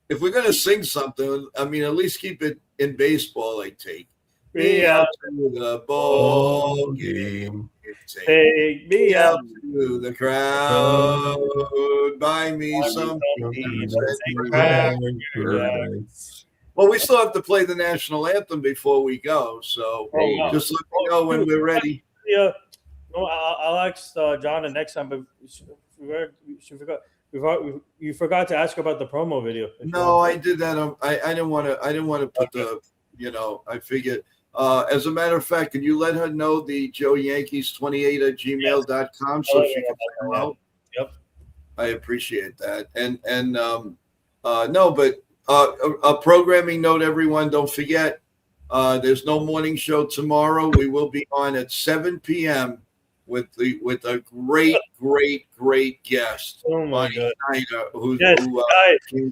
if we're gonna sing something, I mean, at least keep it in baseball. I take me out to the ball game. Take me out to the crowd. Buy me some. Well, we still have to play the national anthem before we go, so just let me know when we're ready. Yeah, no, I'll ask Jonna next time, but you forgot to ask about the promo video. No, I did that. I didn't want to put the. I figured. As a matter of fact, can you let her know the JoeYankees28@gmail.com so she can check them out? Yep. I appreciate that. A programming note, everyone, don't forget, there's no morning show tomorrow. We will be on at 7 p.m. with a great guest, Oh my God. Schneider, who Yes, guys.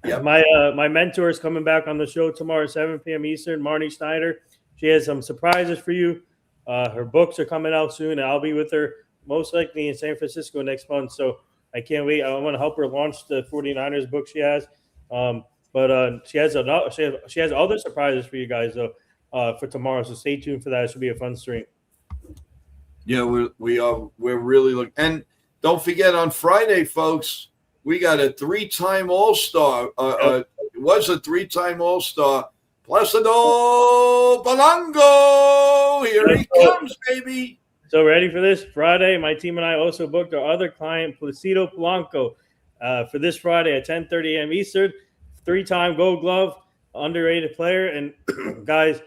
Yep. My mentor is coming back on the show tomorrow, 7 p.m. Eastern. Marnie Schneider. She has some surprises for you. Her books are coming out soon, and I'll be with her most likely in San Francisco next month. So I can't wait. I want to help her launch the 49ers book she has. But she has other surprises for you guys though for tomorrow. So stay tuned for that. It should be a fun stream. Yeah, we're really looking. And don't forget on Friday, folks, we got a 3-time All-Star. It was a 3-time All-Star. Placido Balango. Here he comes, baby. So ready for this? Friday, my team and I also booked our other client, Placido Blanco, for this Friday at 10:30 a.m. Eastern. 3-time Gold Glove, underrated player. And guys,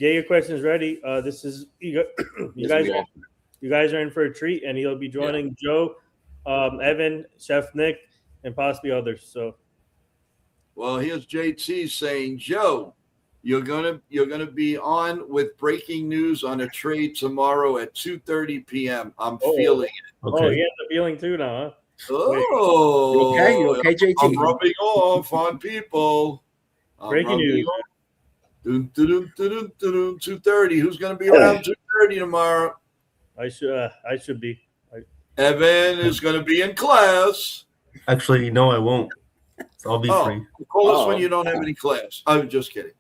get your questions ready. This is you guys are in for a treat, and he'll be joining Joe, Evan, Chef Nick, and possibly others. So, well, here's JT saying, Joe, you're gonna be on with breaking news on a trade tomorrow at 2:30 p.m. I'm feeling it. Okay. Oh, he has a feeling too now, huh? Oh, You okay, JT? I'm rubbing off on people. Breaking news. 2:30. Who's going to be around 2:30 tomorrow? I should be. Evan is going to be in class. Actually, no, I won't. So I'll be free. Call us when you don't have any class. I'm just kidding.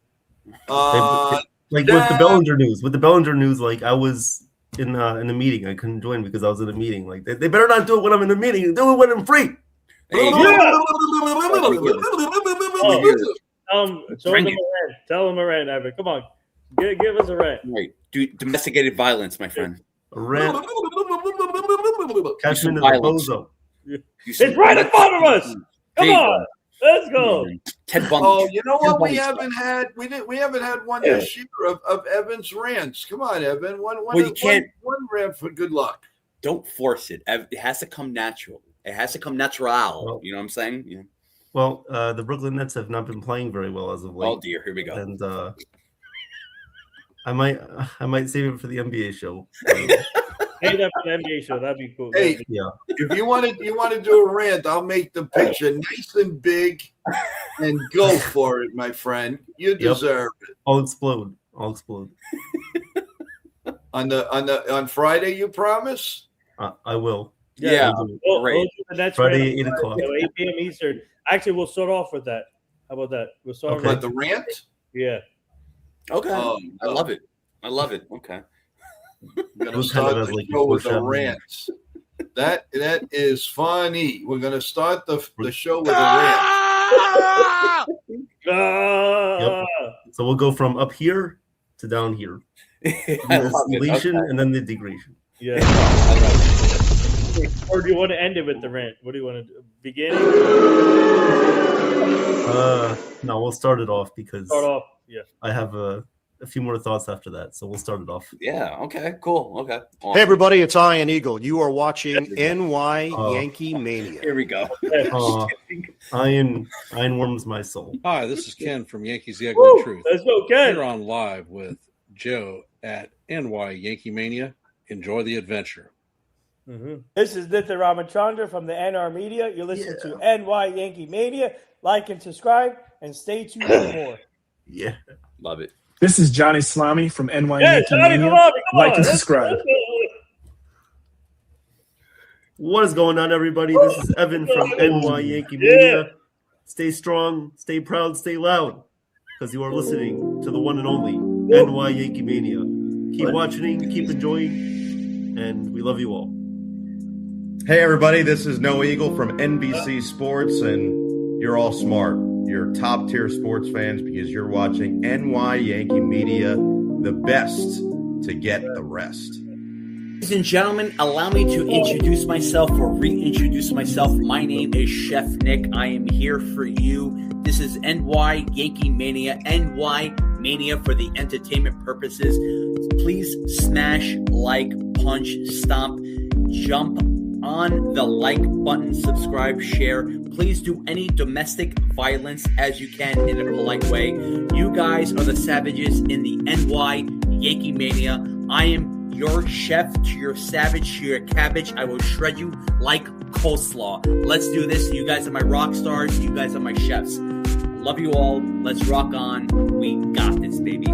Like with the Bellinger news. With the Bellinger news, like I was in a meeting. I couldn't join because I was in a meeting. Like they better not do it when I'm in the meeting. Do it when I'm free. Tell him a rant, Evan. Come on, give us a rant. Right, domesticated violence, my friend. A rant. Catch me in the Violence. bozo. It's right in front of us. Come on, let's go. Ted Bundy. Oh, you know what? We Bundy haven't had one this year of Evan's rants. Come on, Evan. One rant for good luck. Don't force it. It has to come natural. It has to come natural. Well, you know what I'm saying? Yeah. Well, the Brooklyn Nets have not been playing very well as of late. Oh dear, here we go. And I might save it for the NBA show. Hey, that for the NBA show. That'd be cool. Hey, Yeah. if you want to do a rant, I'll make the picture nice and big, and go for it, my friend. You deserve it. I'll explode. On Friday, you promise? I will. Yeah. We'll do the Nets Friday, rant 8 o'clock. 8 p.m. Eastern. Actually, we'll start off with that. How about that? We'll start Okay. What, the rant? Yeah. Okay. Oh, I love it. Okay. I'm gonna We'll start kind of the as, like, show with a foreshadowing. rant. That is funny. We're gonna start the show with a rant. So we'll go from up here to down here. I love it. Deletion Okay. and then the degradation. Yeah. Or do you want to end it with the rant? What do you want to do? Beginning? No, we'll start it off because Start off. Yeah. I have a few more thoughts after that. So we'll start it off. Yeah. Okay. Cool. Okay. Awesome. Hey, everybody, it's Ian Eagle. You are watching NY Yankee Mania. Here we go. Iron warms my soul. Hi, this is Ken from Yankees The Woo! Ugly Truth. Let's go, Ken. You're on live with Joe at NY Yankee Mania. Enjoy the adventure. Mm-hmm. This is Nitya Ramachandra from the NR Media. You're listening to NY Yankee Mania. Like and subscribe, and stay tuned for more. Yeah. Love it. This is Johnny Slami from NY Yeah, Yankee Johnny, Mania. come on. Like and Let's subscribe. go. What is going on, everybody? This is Evan from NY Yankee Mania. Stay strong, stay proud, stay loud, because you are listening to the one and only NY Yankee Mania. Keep watching, keep enjoying, and we love you all. Hey, everybody, this is Noah Eagle from NBC Sports, and you're all smart. You're top-tier sports fans because you're watching NY Yankee Media, the best to get the rest. Ladies and gentlemen, allow me to introduce myself or reintroduce myself. My name is Chef Nick. I am here for you. This is NY Yankee Mania, NY Mania for the entertainment purposes. Please smash, like, punch, stomp, jump on the like button, subscribe, share. Please do any domestic violence as you can in a polite way. You guys are the savages in the NY Yankee Mania. I am your chef to your savage to your cabbage. I will shred you like coleslaw. Let's do this. You guys are my rock stars. You guys are my chefs. Love you all. Let's rock on. We got this, baby.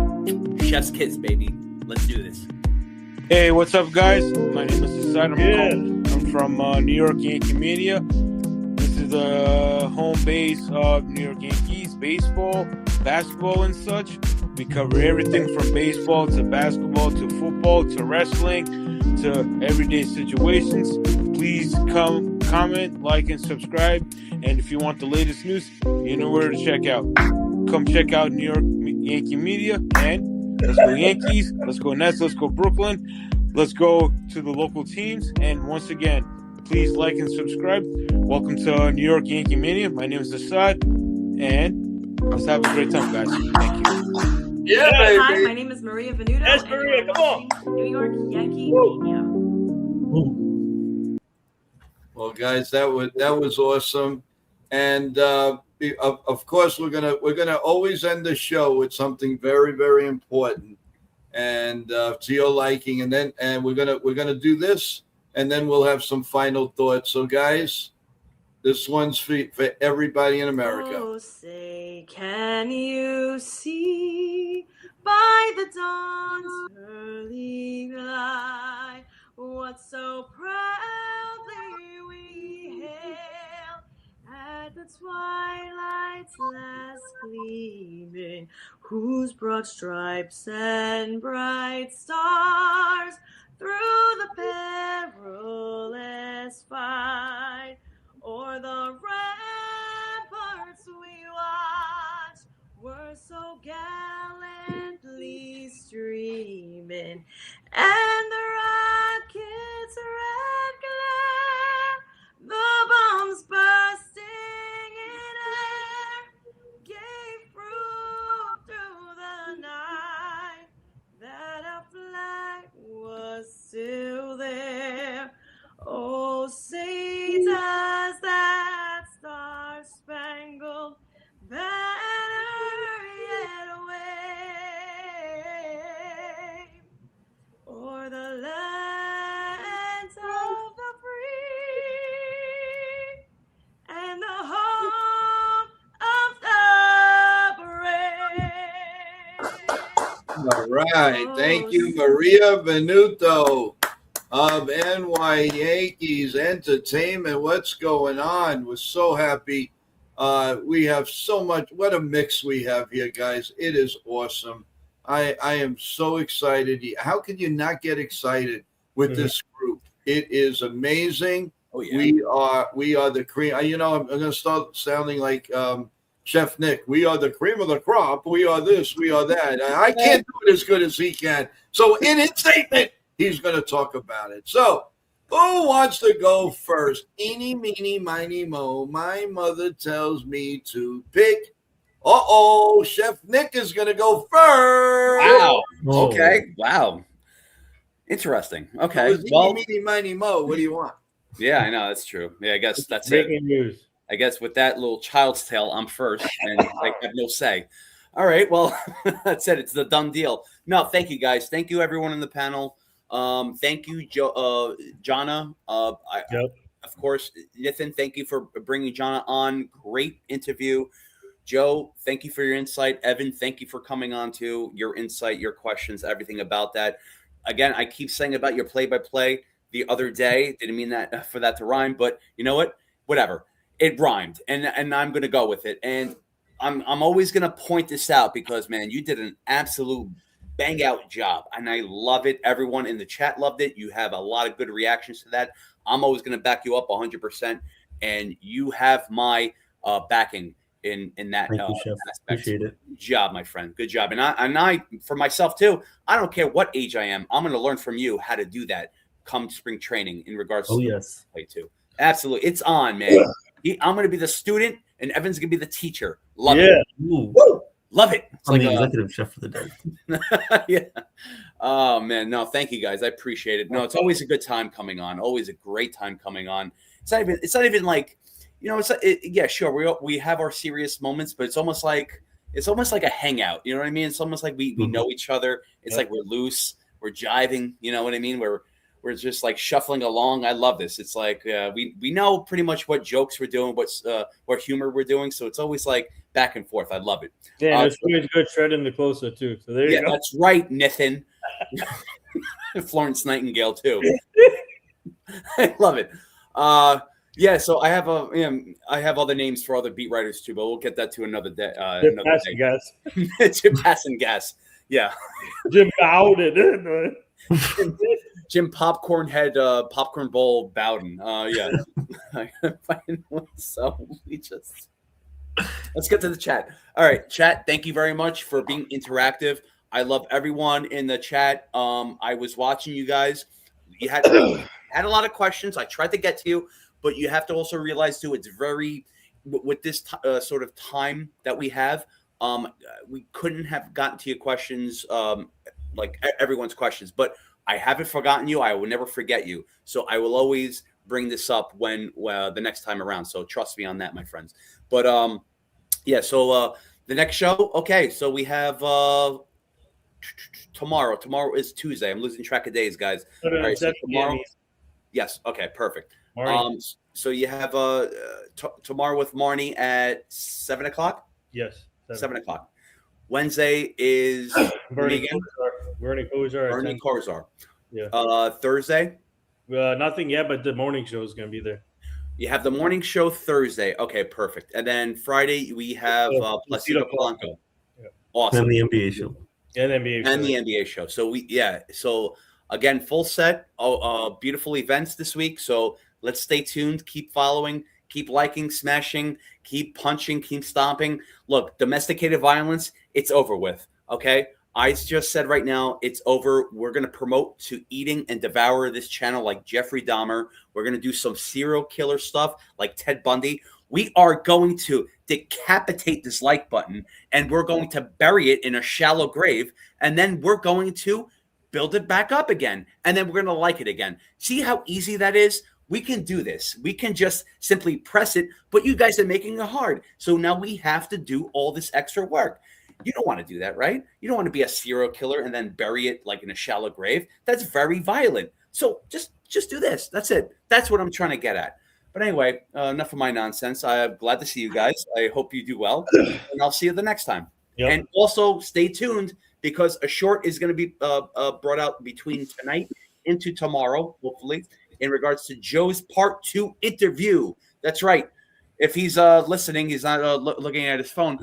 Chef's kiss, baby. Let's do this. Hey, what's up, guys? My name is Asad. I'm from New York Yankee Media. This is the home base of New York Yankees baseball, basketball, and such. We cover everything from baseball to basketball to football to wrestling to everyday situations. Please come, comment, like, and subscribe. And if you want the latest news, you know where to check out. Come check out New York Yankee Media. And let's go Yankees. Let's go Nets. Let's go Brooklyn. Let's go to the local teams. And once again, please like and subscribe. Welcome to New York Yankee Mania. My name is Asad. And let's have a great time, guys. Thank you. Yeah, Hi, baby. my name is Maria Venuto. Yes, and Maria, you're come on. watching New York Yankee Mania. Well, guys, that was awesome, and of course we're gonna always end the show with something very, very important, and to your liking, and we're gonna do this, and then we'll have some final thoughts. So, guys, this one's for everybody in America. Oh, say, can you see by the dawn's early light what so proudly we hailed at the twilight's last gleaming, whose broad stripes and bright stars through the perilous fight o'er the ramparts we watched were so gallantly streaming, and the rocket's red glare, the bombs bursting in air, gave proof through the night that our flag was still there. Oh, say does that star-spangled banner yet wave o'er the land of the free and the home of the brave? All right, thank you, Maria Venuto of NY Yankees Entertainment. What's going on? We're so happy. We have so much. What a mix we have here, guys. It is awesome. I am so excited. How can you not get excited with this group? It is amazing. Oh, yeah. We are the cream. I'm going to start sounding like Chef Nick. We are the cream of the crop. We are this. We are that. I can't do it as good as he can. So in his statement, he's going to talk about it. So, who wants to go first? Eeny, meeny, miny, mo. My mother tells me to pick. Uh-oh, Chef Nick is going to go first. Wow. Whoa. Okay. Wow. Interesting. Okay. Eeny, Well, meeny, miny, mo. What do you want? yeah, I know. That's true. Yeah, I guess that's it. Breaking news. I guess with that little child's tale, I'm first, and I have no say. All right. Well, that's it. It's the done deal. No, thank you, guys. Thank you, everyone in the panel. Thank you, Jonna. Of course, Nathan, thank you for bringing Jonna on. Great interview. Joe, thank you for your insight. Evan, thank you for coming on too. Your insight, your questions, everything about that. Again, I keep saying about your play-by-play the other day. Didn't mean that for that to rhyme, but you know what? Whatever. It rhymed, and I'm going to go with it. And I'm always going to point this out because, man, you did an absolute bang out job, and I love it. Everyone in the chat loved it. You have a lot of good reactions to that. I'm always going to back you up 100%, and you have my backing in that Thank you, Chef. aspect. Appreciate it. Good job, my friend. Good job. And I for myself too, I don't care what age I am. I'm going to learn from you how to do that come spring training in regards to yes. play too. Absolutely. It's on, man. I'm going to be the student and Evan's going to be the teacher. Love it. Ooh. Woo! Love it. It's I'm like the executive chef for the day. yeah. Oh man, no, thank you guys. I appreciate it. No, it's always a good time coming on. Always a great time coming on. It's not even like, yeah, sure. We have our serious moments, but it's almost like a hangout. You know what I mean? It's almost like we know each other. It's like we're loose. jiving. You know what I mean? We're just like shuffling along. I love this. It's like we know pretty much what jokes we're doing, what humor we're doing. So it's always like back and forth. I love it. Yeah, it's always good shredding the closer too. So there you go. That's right, Nathan. Florence Nightingale too. I love it. Yeah, so I have I have other names for other beat writers too, but we'll get that to another day. Jim Passing gas. Yeah. Jim Bowden. Jim Popcorn Head, Popcorn Bowl Bowden. Yeah. So let's get to the chat. All right, chat. Thank you very much for being interactive. I love everyone in the chat. I was watching you guys. You had a lot of questions. I tried to get to you, but you have to also realize too, it's very with this sort of time that we have. We couldn't have gotten to your questions, like everyone's questions, but I haven't forgotten you. I will never forget you. So I will always bring this up when the next time around. So trust me on that, my friends. But yeah. So the next show. Okay. So we have tomorrow. Tomorrow is Tuesday. I'm losing track of days, guys. All right. So tomorrow. Yes. Okay. Perfect. So you have tomorrow with Marnie at 7 o'clock. Yes. 7 o'clock. Wednesday is Bernie Kosar. Yeah. Thursday. Nothing yet, but the morning show is going to be there. You have the morning show Thursday. Okay, perfect. And then Friday we have Placido Polanco. Yeah. Awesome. And the NBA show. And the NBA show. So So again, full set. Beautiful events this week. So let's stay tuned. Keep following. Keep liking, smashing, keep punching, keep stomping. Look, domesticated violence, it's over with, okay? I just said right now, it's over. We're going to promote to eating and devour this channel like Jeffrey Dahmer. We're going to do some serial killer stuff like Ted Bundy. We are going to decapitate this like button, and we're going to bury it in a shallow grave, and then we're going to build it back up again, and then we're going to like it again. See how easy that is? We can do this. We can just simply press it, but you guys are making it hard. So now we have to do all this extra work. You don't want to do that, right? You don't want to be a serial killer and then bury it like in a shallow grave. That's very violent. So just do this. That's it. That's what I'm trying to get at. But anyway, enough of my nonsense. I'm glad to see you guys. I hope you do well, and I'll see you the next time. Yep. And also stay tuned because a short is going to be brought out between tonight into tomorrow, hopefully, in regards to Joe's part 2 interview. That's right. If he's listening, he's not looking at his phone.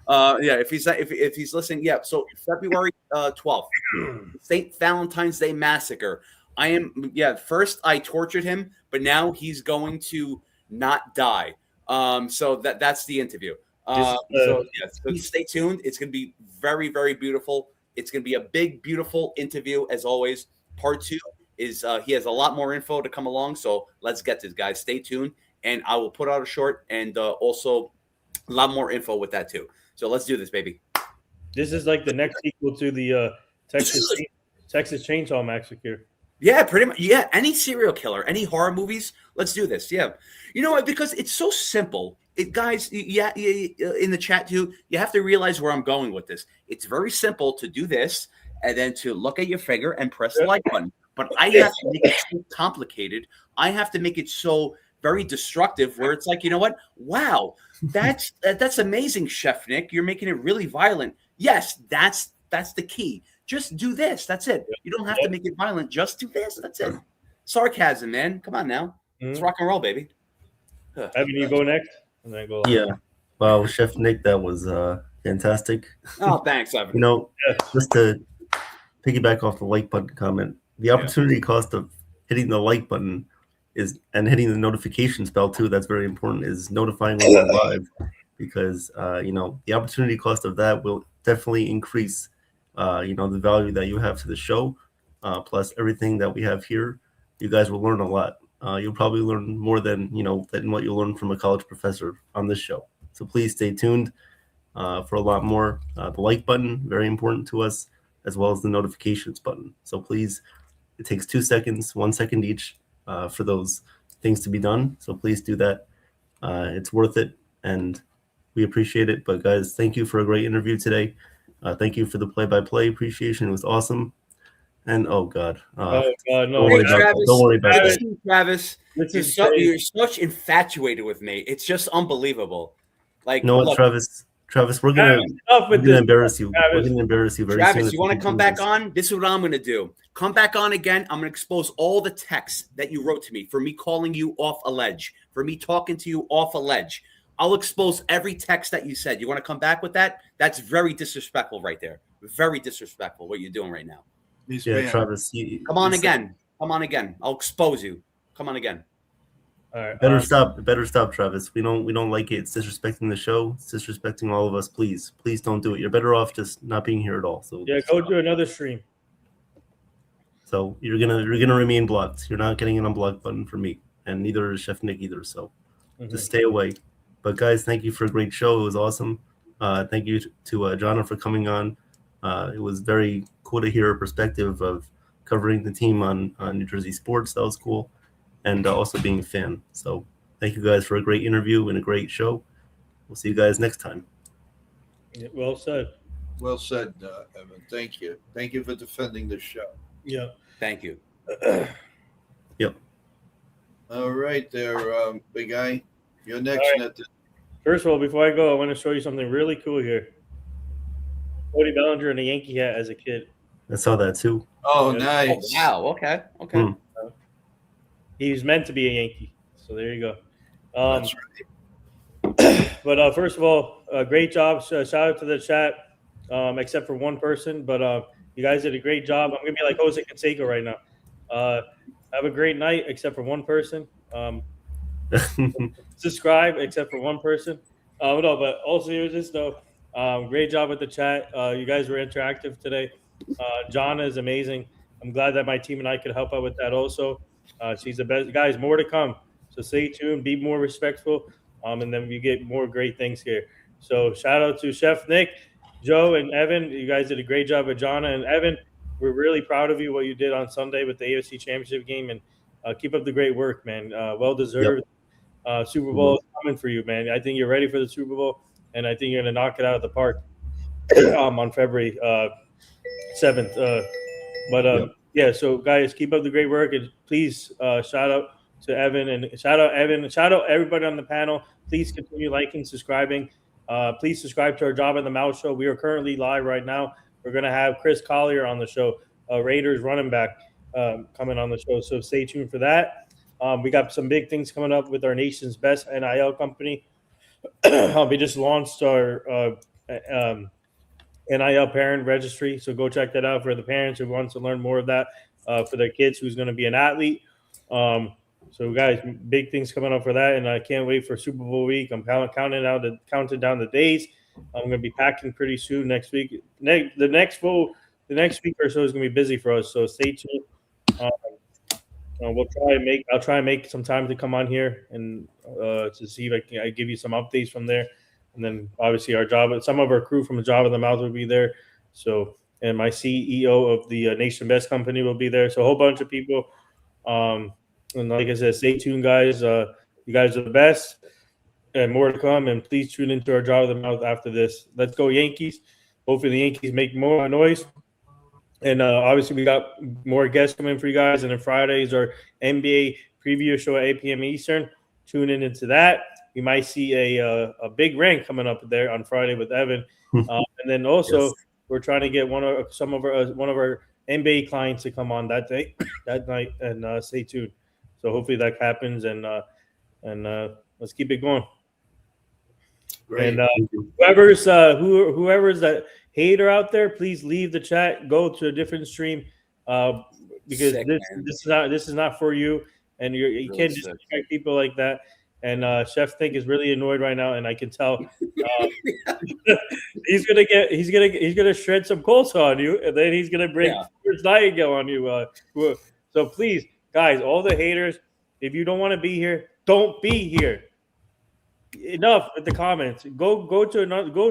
If he's listening, yeah. So February 12th, St. Valentine's Day Massacre. First I tortured him, but now he's going to not die. So that's the interview. So stay tuned. It's going to be very, very beautiful. It's going to be a big, beautiful interview as always. Part 2 is he has a lot more info to come along. So let's get this, guys. Stay tuned, and I will put out a short and also a lot more info with that too. So let's do this, baby. This is like the next sequel to the Texas Chainsaw Massacre. Yeah, pretty much. Yeah, any serial killer, any horror movies, let's do this. Yeah, you know what? Because it's so simple. Guys, in the chat too, you have to realize where I'm going with this. It's very simple to do this and then to look at your finger and press the like button. But I have to make it so complicated. I have to make it so very destructive where it's like, you know what? Wow, that's amazing, Chef Nick. You're making it really violent. Yes, that's the key. Just do this. That's it. You don't have to make it violent. Just do this. That's it. Sarcasm, man. Come on now. It's rock and roll, baby. Evan, you go next, and then go. Yeah. Wow, Chef Nick, that was fantastic. Oh, thanks, Evan. You know, just to piggyback off the like button comment, the opportunity cost of hitting the like button and hitting the notifications bell too. That's very important. Is notifying when we're live, because the opportunity cost of that will definitely increase. The value that you have to the show, plus everything that we have here. You guys will learn a lot. You'll probably learn more than what you'll learn from a college professor on this show. So please stay tuned for a lot more. The like button, very important to us, as well as the notifications button. So please, it takes 2 seconds, 1 second each for those things to be done. So please do that. It's worth it, and we appreciate it. But guys, thank you for a great interview today. Thank you for the play-by-play appreciation. It was awesome. And oh god, Oh God, no! don't worry Hey, about Travis. don't worry about Good to that. see you, Travis. This You're is so crazy. you're such infatuated with me. It's just unbelievable. Like, You know what, look, Travis, we're Travis, enough with gonna this, embarrass you. We're Travis. gonna embarrass you very soon. Travis, if you want to come continue back this. on? This is what I'm going to do. Come back on again. I'm going to expose all the texts that you wrote to me for me calling you off a ledge, for me talking to you off a ledge. I'll expose every text that you said. You want to come back with that? That's very disrespectful right there. Very disrespectful what you're doing right now. Yeah, Travis, Come on again. Come on again. I'll expose you. Come on again. All right, Better stop, Travis. We don't like it. It's disrespecting the show. It's disrespecting all of us. Please don't do it. You're better off just not being here at all. So Yeah, go to another stream. So you're gonna remain blocked. You're not getting an unblock button for me, and neither is Chef Nick either. So just stay away. But guys, thank you for a great show. It was awesome. Thank you to Jonna for coming on. It was very cool to hear a perspective of covering the team on New Jersey sports. That was cool, and also being a fan. So thank you guys for a great interview and a great show. We'll see you guys next time. Yeah, well said. Well said, Evan. Thank you. Thank you for defending the show. Yeah. Thank you. Yep. All right, there, big guy. You're next. All right. First of all, before I go, I want to show you something really cool here. Cody Bellinger in a Yankee hat as a kid. I saw that too. Oh, Yeah. nice. Oh, wow. Okay. He was meant to be a Yankee. So there you go. That's right. But first of all, great job. Shout out to the chat, except for one person. But you guys did a great job. I'm going to be like Jose Canseco right now. Have a great night, except for one person. Subscribe, except for one person. No, but all seriousness, though, great job with the chat. You guys were interactive today. Jonna is amazing. I'm glad that my team and I could help out with that also. She's the best. Guys, more to come. So stay tuned. Be more respectful. And then we get more great things here. So shout out to Chef Nick, Joe, and Evan. You guys did a great job with Jonna and Evan. We're really proud of you, what you did on Sunday with the AFC Championship game. And keep up the great work, man. Well deserved. Yep. Super Bowl is coming for you, man. I think you're ready for the Super Bowl, and I think you're going to knock it out of the park on February 7th. Yeah, so guys, keep up the great work, and please shout out to Evan and shout out everybody on the panel. Please continue liking, subscribing. Please subscribe to our Job in the Mouth show. We are currently live right now. We're going to have Chris Collier on the show, Raiders running back, coming on the show. So stay tuned for that. We got some big things coming up with our nation's best NIL company. We just launched our NIL parent registry, so go check that out for the parents who wants to learn more of that for their kids who's going to be an athlete. So guys, big things coming up for that, and I can't wait for Super Bowl week. I'm counting down the days. I'm going to be packing pretty soon next week. The next week or so is going to be busy for us, so stay tuned. I'll try and make some time to come on here and to see if I give you some updates from there. And then obviously some of our crew from the Job in the Mouth will be there. So, and my CEO of the Nation Best Company will be there. So a whole bunch of people. And like I said, stay tuned, guys. You guys are the best, and more to come. And please tune into our Job in the Mouth after this. Let's go Yankees. Hopefully the Yankees make more noise. And obviously we got more guests coming for you guys. And then Friday is our NBA preview show at 8 p.m. Eastern. Tune in into that. You might see a big rank coming up there on Friday with Evan, and then also we're trying to get one of our NBA clients to come on that night, and stay tuned. So hopefully that happens, and let's keep it going. Great. And whoever's that hater out there, please leave the chat. Go to a different stream because this is not for you, and you can't disrespect people like that. And Chef Think is really annoyed right now, and I can tell he's gonna shred some coleslaw on you, and then he's gonna bring Nightingale on you. So please, guys, all the haters, if you don't want to be here, don't be here. Enough with the comments. Go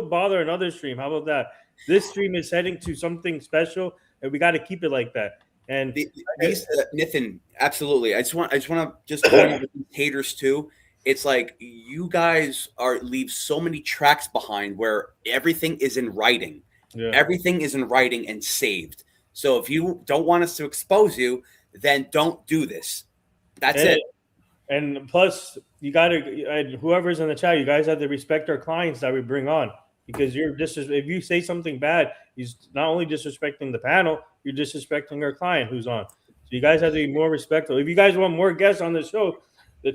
bother another stream. How about that? This stream is heading to something special, and we got to keep it like that. And Nathan, absolutely. I just want to point out the haters too. It's like you guys leave so many tracks behind where everything is in writing. Yeah. Everything is in writing and saved. So if you don't want us to expose you, then don't do this. That's it. And plus, you got to, whoever's in the chat, you guys have to respect our clients that we bring on, because if you say something bad, you're not only disrespecting the panel, you're disrespecting our client who's on. So you guys have to be more respectful. If you guys want more guests on the show, you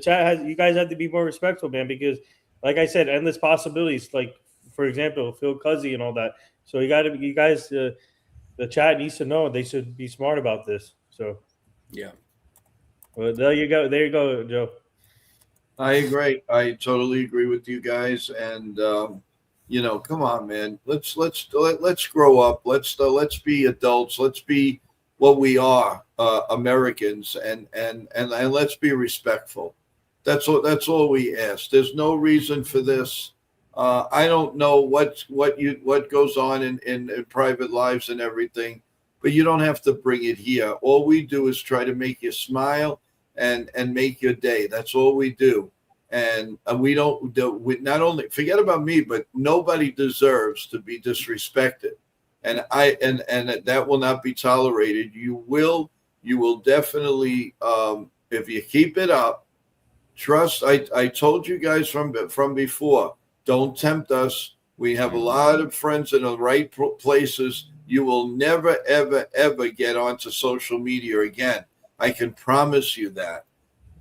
guys have to be more respectful, man, because like I said, endless possibilities. Like, for example, Phil Cuzzy and all that. So the chat needs to know they should be smart about this. So yeah. Well, there you go, Joe. I agree. I totally agree with you guys. And come on, man. Let's grow up. Let's be adults. Let's be what we are, Americans, and let's be respectful. That's all we ask. There's no reason for this. I don't know what goes on in private lives and everything, but you don't have to bring it here. All we do is try to make you smile and make your day. That's all we do. And we not only forget about me, but nobody deserves to be disrespected. And that will not be tolerated. You will definitely, if you keep it up, trust. I told you guys from before, don't tempt us. We have a lot of friends in the right places. You will never, ever, ever get onto social media again. I can promise you that.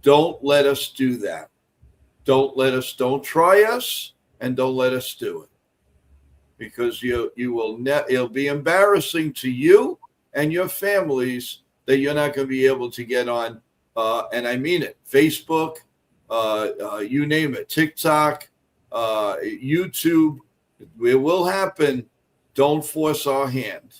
Don't let us do that. Don't try us, and don't let us do it. Because it'll be embarrassing to you and your families that you're not going to be able to get on, and I mean it, Facebook, you name it, TikTok, YouTube. It will happen. Don't force our hand.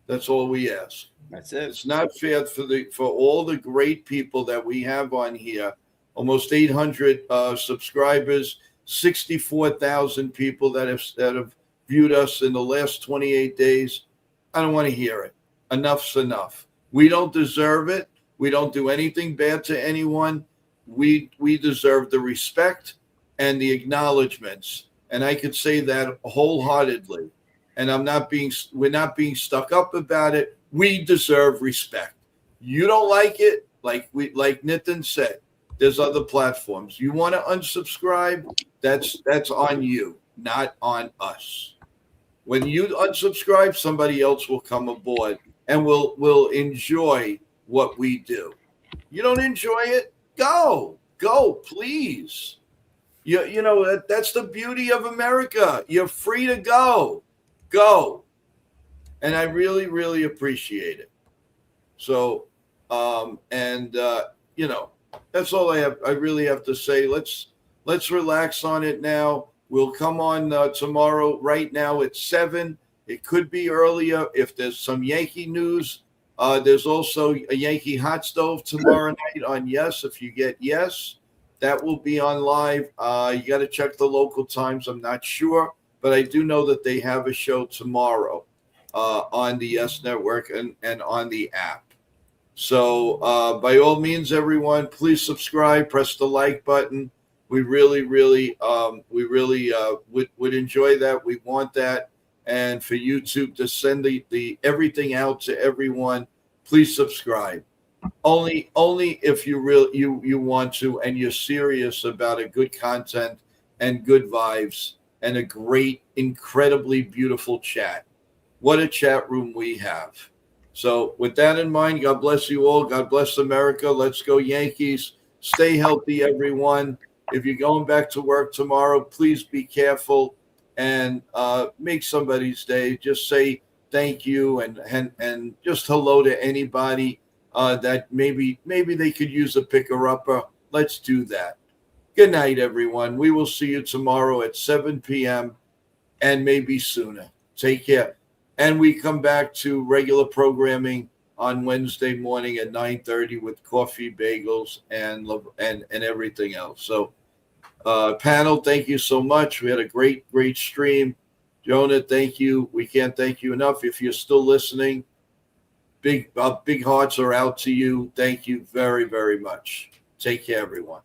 That's all we ask. That's it. It's not fair for all the great people that we have on here. Almost 800 subscribers, 64,000 people that have viewed us in the last 28 days. I don't want to hear it. Enough's enough. We don't deserve it. We don't do anything bad to anyone. We deserve the respect and the acknowledgments. And I could say that wholeheartedly. And we're not being stuck up about it. We deserve respect. You don't like it, like Nitin said, there's other platforms. You want to unsubscribe, that's on you, not on us. When you unsubscribe, somebody else will come aboard and will enjoy what we do. You don't enjoy it? Go, please. That's the beauty of America. You're free to go. And I really, really appreciate it. So, that's all I really have to say. Let's relax on it now. We'll come on tomorrow. Right now it's 7. It could be earlier if there's some Yankee news. There's also a Yankee hot stove tomorrow night on Yes. If you get Yes, that will be on live. You got to check the local times. I'm not sure, but I do know that they have a show tomorrow on the Yes Network and on the app. So by all means, everyone, please subscribe, press the like button. We really, really would enjoy that. We want that. And for YouTube to send the everything out to everyone, please subscribe. Only if you want to and you're serious about a good content and good vibes and a great, incredibly beautiful chat. What a chat room we have. So with that in mind, God bless you all. God bless America. Let's go Yankees. Stay healthy, everyone. If you're going back to work tomorrow, please be careful and make somebody's day. Just say thank you and just hello to anybody that maybe they could use a picker-upper. Let's do that. Good night, everyone. We will see you tomorrow at 7 p.m. and maybe sooner. Take care. And we come back to regular programming on Wednesday morning at 9:30 with coffee, bagels, and everything else. So, panel, thank you so much. We had a great stream. Jonna, thank you. We can't thank you enough. If you're still listening, big hearts are out to you. Thank you very, very much. Take care, everyone.